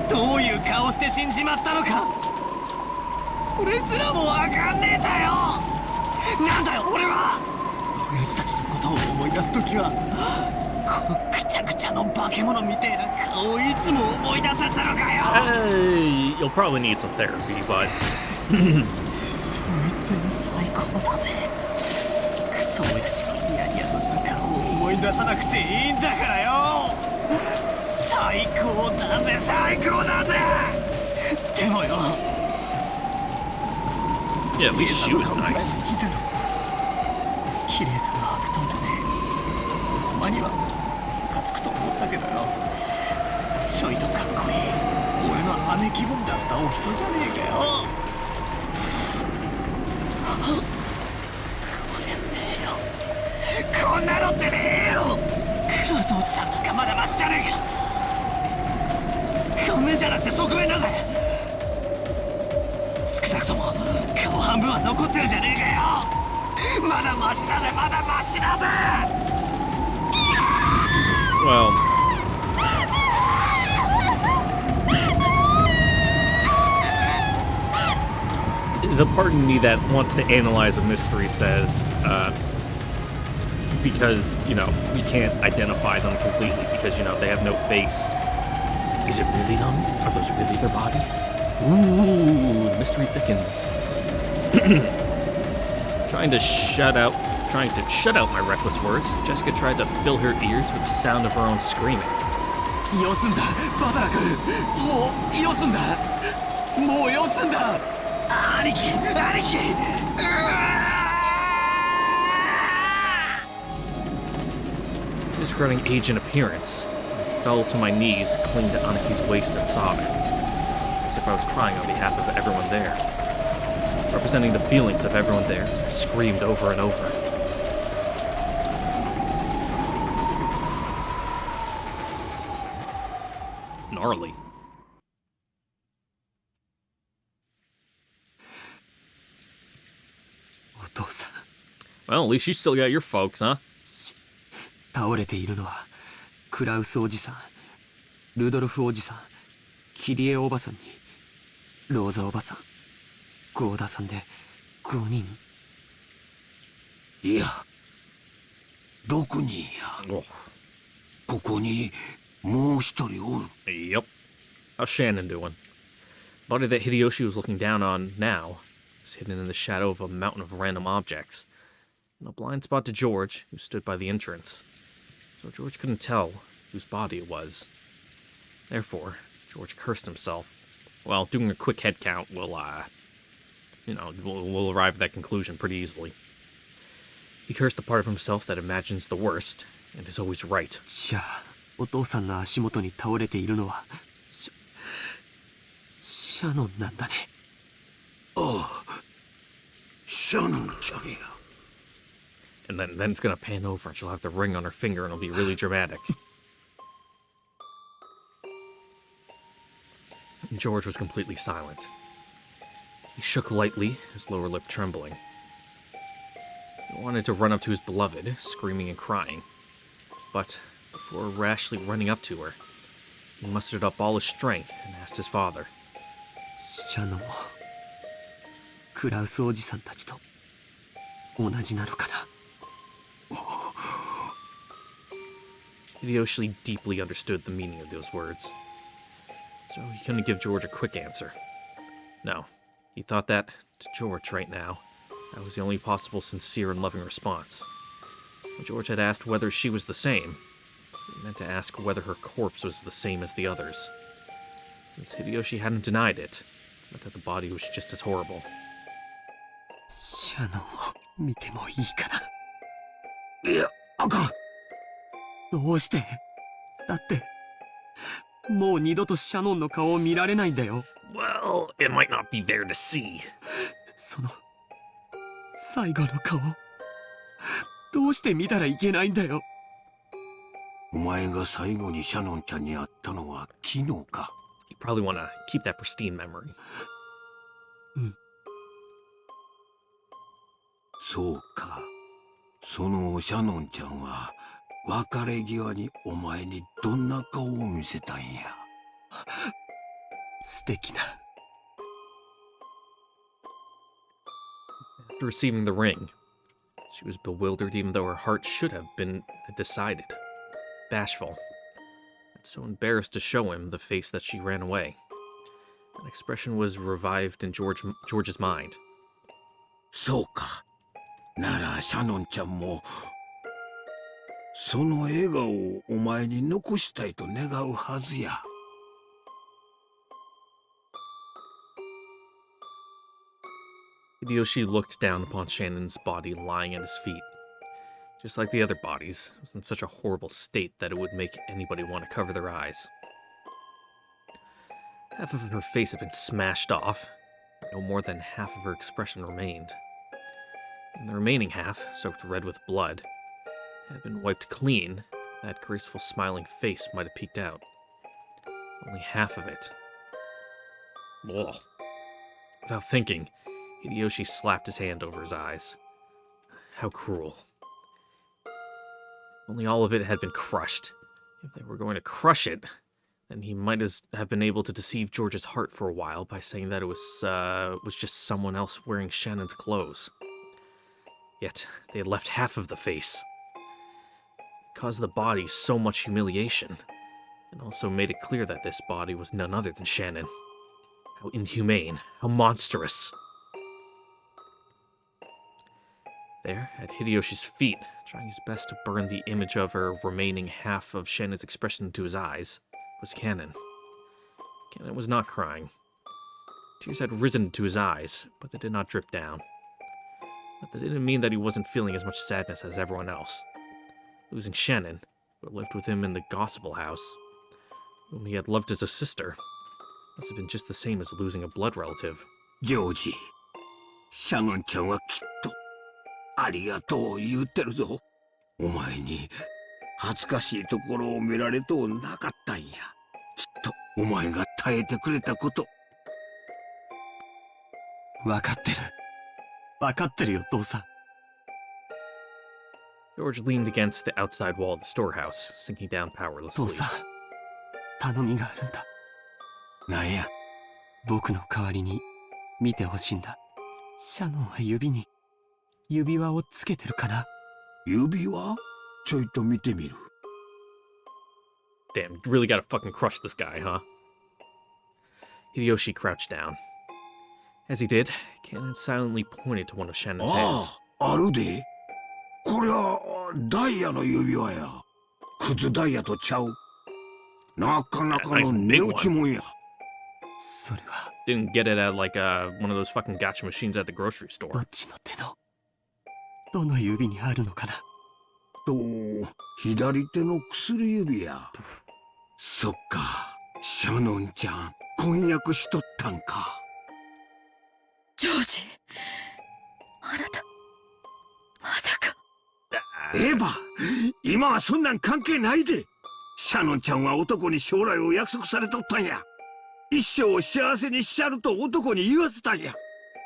どういう顔して死んじまったのか、それすらもわかんねえんだよ。なんだよ俺は。親父たちのことを思い出すときはこのぐちゃぐちゃの化け物みてえな顔をいつも思い出せたのかよ。You'll probably need some therapy, but そいつに最高だぜ。クソ俺たちのニヤニヤとした顔を思い出さなくていいんだからよ。最高だぜ最高だぜ。でもよ、yeah, at least she was nice. 綺麗さの悪党じゃねえ。たまにはムカつくと思ったけどよ、ちょいとかっこいい俺の姉気分だったお人じゃねえかよ。こりゃねえよ、こんなのってねえよ。クロスおじさんなんかまだマシじゃねえか。顔面じゃなくて側面だぜ。少なくとも顔半分は残ってるじゃねえかよ。まだマシだぜ、まだマシだぜ。Well, the part of me that wants to analyze a mystery says, because, you know, we can't identify them completely because, you know, they have no face. Is it really them? Are those really their bodies? Ooh, the mystery thickens. Trying to shut out my reckless words, Jessica tried to fill her ears with the sound of her own screaming. よすんだバタラ君もうよすんだもうよすんだ兄貴兄貴うわ Disregarding age and appearance, I fell to my knees, clinging to Anaki's waist and sobbing. It's as if I was crying on behalf of everyone there. Representing the feelings of everyone there, I screamed over and over. Gnarly. Well, at least you still got your folks, huh? 倒れているのはクラウスおじさん、ルドルフおじさん、キリエおばさんにローザおばさん、ゴーダさんで5人。いや6人や。ここにもう一人おる。 Yep. How's Shannon doing? The body that Hideyoshi was looking down on now was hidden in the shadow of a mountain of random objects, and a blind spot to George, who stood by the entrance. So George couldn't tell whose body it was. Therefore, George cursed himself. Well, doing a quick head count will, we'll arrive at that conclusion pretty easily. He cursed the part of himself that imagines the worst, and is always right. じゃあ、お父さんの足元に倒れているのはシャノンなんだね。ああ、シャノンちゃんや。 And then it's gonna pan over and she'll have the ring on her finger and it'll be really dramatic. And George was completely silent. He shook lightly, his lower lip trembling. He wanted to run up to his beloved, screaming and crying. But before rashly running up to her, he mustered up all his strength and asked his father. シャノンもクラウスおじさんたちと同じなのかな。 Hideyoshi deeply understood the meaning of those words, so he couldn't give George a quick answer. No, he thought that, to George right now, that was the only possible sincere and loving response. When George had asked whether she was the same, he meant to ask whether her corpse was the same as the others. Since Hideyoshi hadn't denied it, but that the body was just as horrible. シャノンを見てもいいかな。いや、あかん。 どうして？だってもう二度とシャノンの顔を見られないんだよ。 Well, it might not be there to see. その最後の顔どうして見たらいけないんだよ。お前が最後にシャノンちゃんに会ったのは昨日か。 You probably want to keep that pristine memory. うん。そうか。そのシャノンちゃんは別れ際にお前にどんな顔を見せたんや。素敵な。 After receiving the ring, she was bewildered even though her heart should have been decided. Bashful. And so embarrassed to show him the face that she ran away. An expression was revived in George's mind. そうか。ならシャノンちゃんもその笑顔をお前に残したいと願うはずや。Hideyoshi looked down upon Shannon's body lying at his feet. Just like the other bodies, it was in such a horrible state that it would make anybody want to cover their eyes. Half of her face had been smashed off. No more than half of her expression remained. And the remaining half, soaked red with blood, had been wiped clean. That graceful smiling face might have peeked out. Only half of it. Ugh. Without thinking, Hideyoshi slapped his hand over his eyes. How cruel. Only all of it had been crushed. If they were going to crush it, then he might have been able to deceive George's heart for a while by saying that it was just someone else wearing Shannon's clothes. Yet, they had left half of the face. It caused the body so much humiliation, and also made it clear that this body was none other than Shannon. How inhumane, how monstrous. There, at Hideyoshi's feet, trying his best to burn the image of her remaining half of Shannon's expression into his eyes, was Cannon. Cannon was not crying. Tears had risen to his eyes, but they did not drip down. But that didn't mean that he wasn't feeling as much sadness as everyone else. Losing Shannon, who lived with him in the Gospel House, whom he had loved as a sister, must have been just the same as losing a blood relative. ジョージ、シャノンちゃんはきっとありがとう言ってるぞ。お前に恥ずかしいところを見られとうなかったんや。きっとお前が耐えてくれたこと。分かってる。分かってるよ、父さん。George leaned against the outside wall of the storehouse, sinking down powerlessly. 父さん、頼みがあるんだ。なんや。僕の代わりに見てほしいんだ。シャノンは指に指輪をつけてるかな。指輪？ちょいと見てみる。Damn, you really gotta fucking crush this guy, huh? Hideyoshi crouched down. As he did, Cannon silently pointed to one of Shannon's hands. あるで。こりゃダイヤの指輪や。クズダイヤとちゃう。なかなかの値打ちもんや。それは Didn't get it at like one of those fucking gacha machines at the grocery store. どっちの手のどの指にあるのかな。と左手の薬指や。そっか、シャノンちゃん婚約しとったんか。ジョージ、あなたまさか。エヴァ、今はそんなん関係ないで。シャノンちゃんは男に将来を約束されとったんや。一生を幸せにしちゃると男に言わせたんや。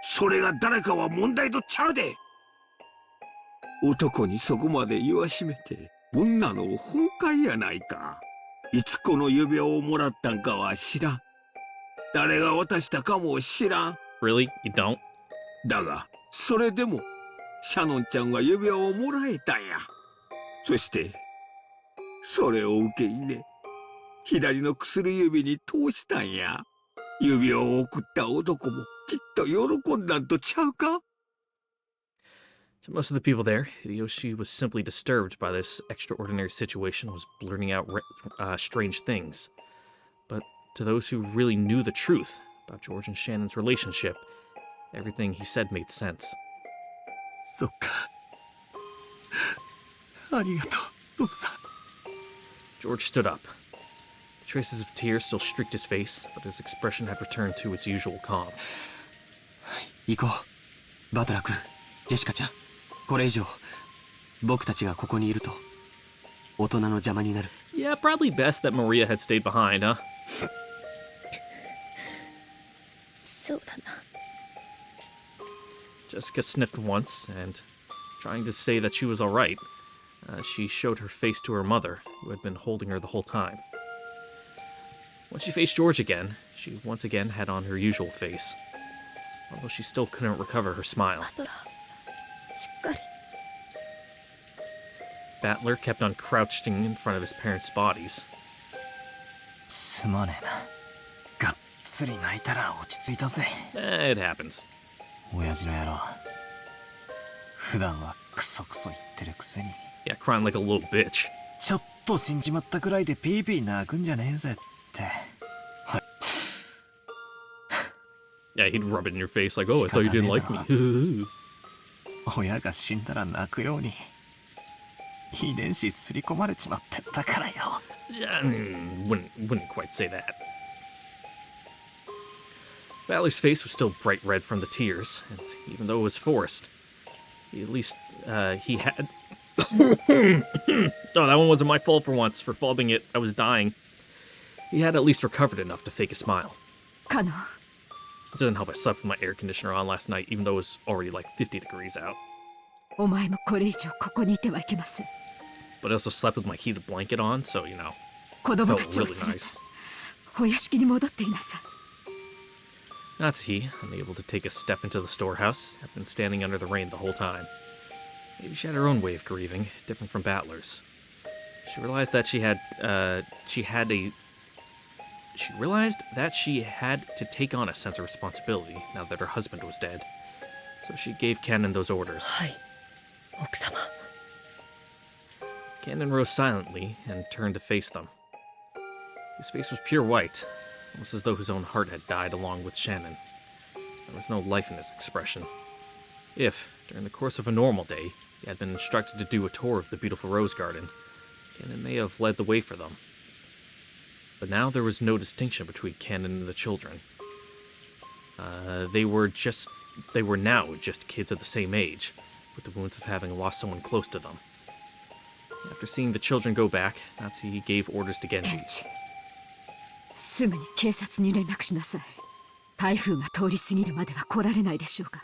それが誰かは問題とちゃうで。男にそこまで言わしめて女の崩壊やないか。いつこの指輪をもらったんかは知らん。誰が渡したかも知らん。Really? You don't? だがそれでもシャノンちゃんは指輪をもらえたんや。そしてそれを受け入れ左の薬指に通したんや。指輪を送った男もきっと喜んだんとちゃうか。To most of the people there, Hideyoshi was simply disturbed by this extraordinary situation and was blurting out strange things. But to those who really knew the truth about George and Shannon's relationship, everything he said made sense. そっか。ありがとう、父さん。George stood up. Traces of tears still streaked his face, but his expression had returned to its usual calm. 行こう。バトラー君、ジェシカちゃん。これ以上僕たちがここにいると大人の邪魔になる。 Yeah, probably best that Maria had stayed behind, huh? そうだな。 Jessica sniffed once, and trying to say that she was alright, she showed her face to her mother, who had been holding her the whole time. When she faced George again, she once again had on her usual face, although she still couldn't recover her smile. Battler kept on crouching in front of his parents' bodies. すまねえな。がっつり泣いたら落ち着いたぜ。It happens. 親父の野郎。普段はクソクソ言ってるくせに。Yeah, crying like a little bitch. ちょっと死んじまったくらいでピーピー泣くんじゃねえぜって。Yeah, he'd rub it in your face like, oh, I thought you didn't like me. 親が死んだら泣くように遺伝子すり込まれちまってたからよ。Yeah, wouldn't quite say that. Balor's face was still bright red from the tears, and even though it was forced, at least he had... Oh, that one wasn't my fault for once, for fobbing it. I was dying. He had at least recovered enough to fake a smile. Kano. It doesn't help I slept with my air conditioner on last night, even though it was already like 50 degrees out. お前もこれ以上ここにいてはいけません。 But I also slept with my heated blanket on, so, you know, 子供 felt たちを really 連れて nice. お屋敷に戻っていなさい。 Natsuki, unable to take a step into the storehouse, had been standing under the rain the whole time. Maybe she had her own way of grieving, different from Battler's. She realized that she had to take on a sense of responsibility now that her husband was dead. So she gave Cannon those orders. はい、奥様。 Cannon rose silently and turned to face them. His face was pure white, almost as though his own heart had died along with Shannon. There was no life in his expression. If, during the course of a normal day, he had been instructed to do a tour of the beautiful rose garden, Cannon may have led the way for them. But now there was no distinction between Cannon and the children. They were now just kids of the same age, with the wounds of having lost someone close to them. After seeing the children go back, Natsuki gave orders to Genji. すぐに警察に連絡しなさい。台風が通り過ぎるまでは来られないでしょうが、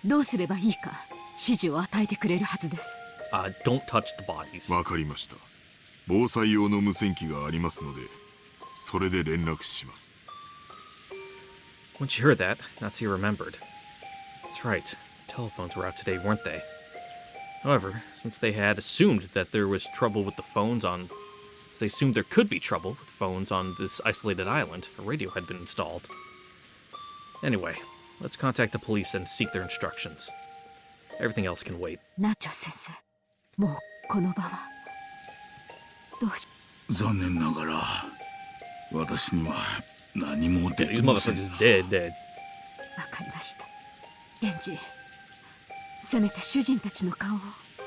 どうすればいいか指示を与えてくれるはずです。Don't touch the bodies. わかりました。防災用の無線機がありますので、それで連絡します。 When she heard that, Natsuki remembered. That's right, telephones were out today, weren't they? However, since they had assumed that there was trouble with the phones on... They assumed there could be trouble with phones on this isolated island, a radio had been installed. Anyway, let's contact the police and seek their instructions. Everything else can wait. ナチョ先生、もうこの場はどうし... 残念ながら私には何もで These きません。 motherfuckers dead. わかりました。源氏、せめて主人たちの顔を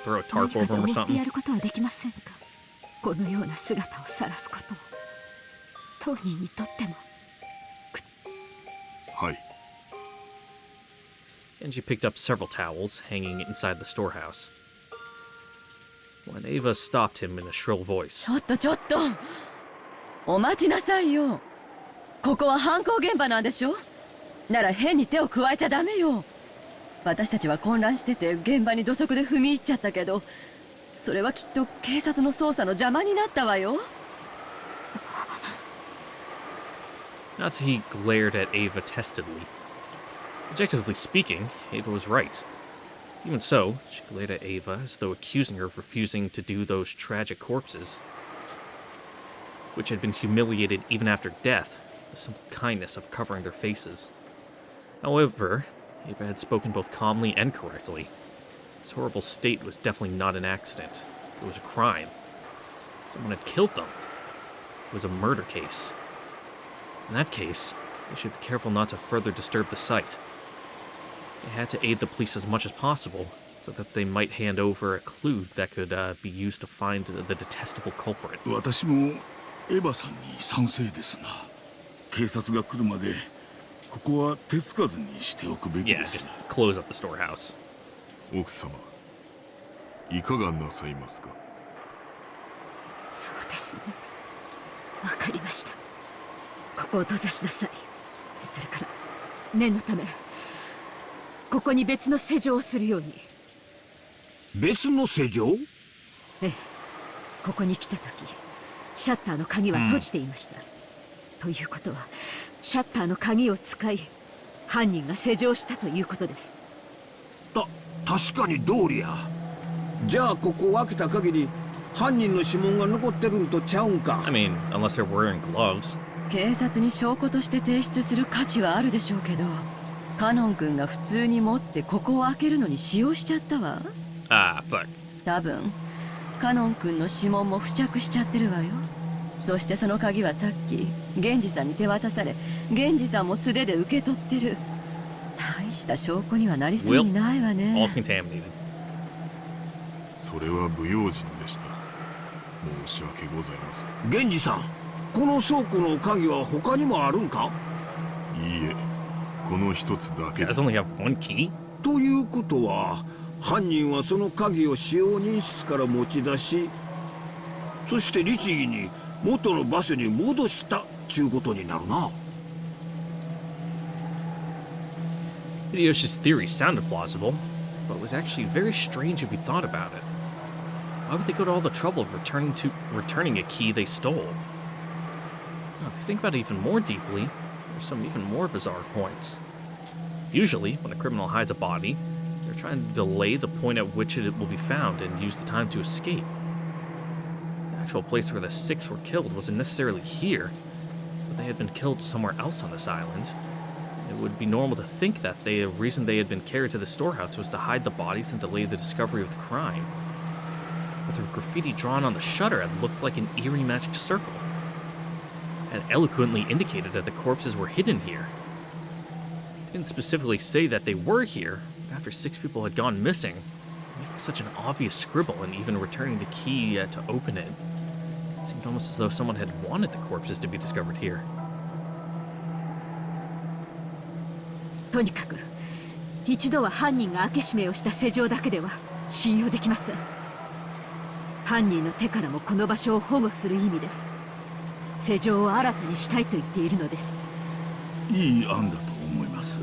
Throw a tarp over him or 覆って something. やることはできませんか。このような姿を晒すことを当人にとっても。はい。 Genji picked up several towels hanging inside the storehouse. When Ava stopped him in a shrill voice. ちょっとちょっと、お待ちなさいよ。ここは犯行現場なんでしょ。なら変に手を加えちゃダメよ。私たちは混乱してて現場に土足で踏み入っちゃったけど、それはきっと警察の捜査の邪魔になったわよ。Natsuki glared at Ava testedly. Objectively speaking, Ava was right. Even so, she glared at Ava as though accusing her of refusing to do those tragic corpses, which had been humiliated even after death, the simple kindness of covering their faces. However, Ava had spoken both calmly and correctly. This horrible state was definitely not an accident. It was a crime. Someone had killed them. It was a murder case. In that case, they should be careful not to further disturb the site. They had to aid the police as much as possible, so that they might hand over a clue that could be used to find the detestable culprit. 私もエヴァさんに賛成ですな。警察が来るまでここは手つかずにしておくべき Yeah, です。 just close up the storehouse. 奥様、いかがなさいますか。そうですね。わかりました。ここを閉ざしなさい。それから念のためここに別の施錠をするように。別の施錠？ええ、ここに来た時シャッターの鍵は閉じていました。ということはシャッターの鍵を使い犯人が施錠したということです。確かに通りや。じゃあここを開けた限り犯人の指紋が残ってるんとちゃうんか。 I mean, unless they're wearing gloves. 警察に証拠として提出する価値はあるでしょうけど、カノン君が普通に持ってここを開けるのに使用しちゃったわ。Ah, fuck. 多分カノン君の指紋も付着しちゃってるわよ。そしてその鍵はさっき源氏さんに手渡され、源氏さんも素手で受け取ってる。大した証拠にはなりそうにないわ All ね。 contaminated. それは不用心でした。申し訳ございません。源氏さん、この倉庫の鍵は他にもあるんか？いいえ、この一つだけ Yeah, で does す。 only have one key? ということは犯人はその鍵を使用人室から持ち出し、そして律儀に元の場所に戻したちゅうことになるな。Hideyoshi's theory sounded plausible, but it was actually very strange if you thought about it. Why would they go to all the trouble of returning a key they stole? Now, if you think about it even more deeply, there's some even more bizarre points. Usually, when a criminal hides a body, they're trying to delay the point at which it will be found and use the time to escape. The actual place where the 6 were killed wasn't necessarily here, but they had been killed somewhere else on this island. It would be normal to think that the reason they had been carried to the storehouse was to hide the bodies and delay the discovery of the crime. But the graffiti drawn on the shutter had looked like an eerie magic circle, and eloquently indicated that the corpses were hidden here. It didn't specifically say that they were here, but after 6 people had gone missing, making such an obvious scribble and even returning the key to open it, seemed almost as though someone had wanted the corpses to be discovered here. とにかく一度は犯人が開け閉めをした施錠だけでは信用できません。犯人の手からもこの場所を保護する意味で施錠を新たにしたいと言っているのです。いい案だと思います。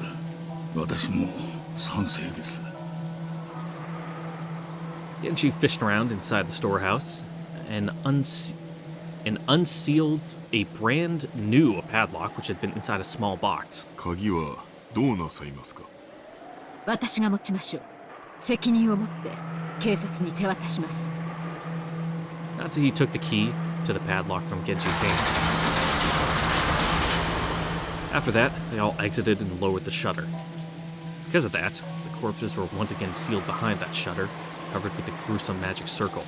私も賛成です。Genji fished around inside the storehouse and unsealed a brand new padlock which had been inside a small box. 鍵はどうなさいますか？私が持ちましょう。責任を持って警察に手渡します。Natsuki took the key to the padlock from Genji's hand. After that, they all exited and lowered the shutter. Because of that, the corpses were once again sealed behind that shutter, covered with the gruesome magic circle.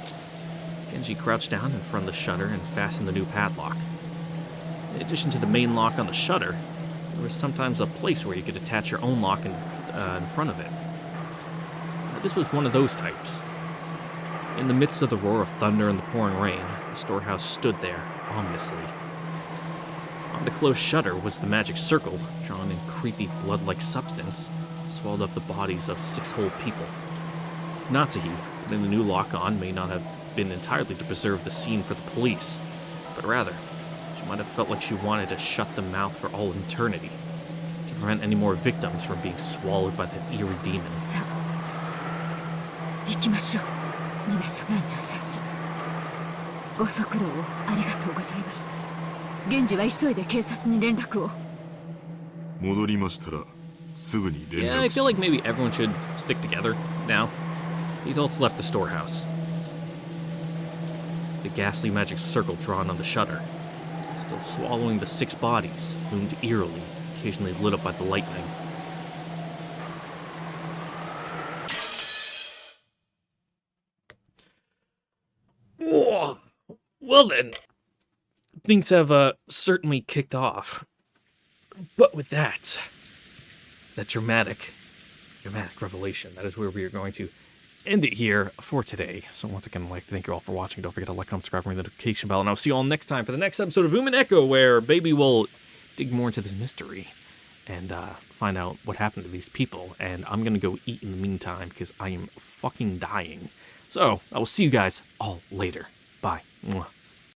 Genji crouched down in front of the shutter and fastened the new padlock. In addition to the main lock on the shutter, there was sometimes a place where you could attach your own lock in front of it. Now, this was one of those types. In the midst of the roar of thunder and the pouring rain, the storehouse stood there, ominously. On the closed shutter was the magic circle, drawn in creepy blood-like substance, that swallowed up the bodies of 6 whole people. Natsuki, putting the new lock on, may not have been entirely to preserve the scene for the police, but rather, she might have felt like she wanted to shut the mouth for all eternity, to prevent any more victims from being swallowed by that eerie demon. さあ、行きましょう。皆さん、南條先生。ご足労をありがとうございました。源氏は急いで警察に連絡を。戻りましたらすぐに連絡します。 Yeah, I feel like maybe everyone should stick together now. The adults left the storehouse. The ghastly magic circle drawn on the shutter, still swallowing the 6 bodies, loomed eerily, occasionally lit up by the lightning. Whoa. Well then, things have certainly kicked off. But with that dramatic revelation, that is where we are going to end it here for today. So once again, I'd like to thank you all for watching. Don't forget to like, comment, subscribe, ring the notification bell, and I'll see you all next time for the next episode of Umineko, where Baby will dig more into this mystery and find out what happened to these people. And I'm gonna go eat in the meantime because I am fucking dying. So I will see you guys all later. Bye. Mwah.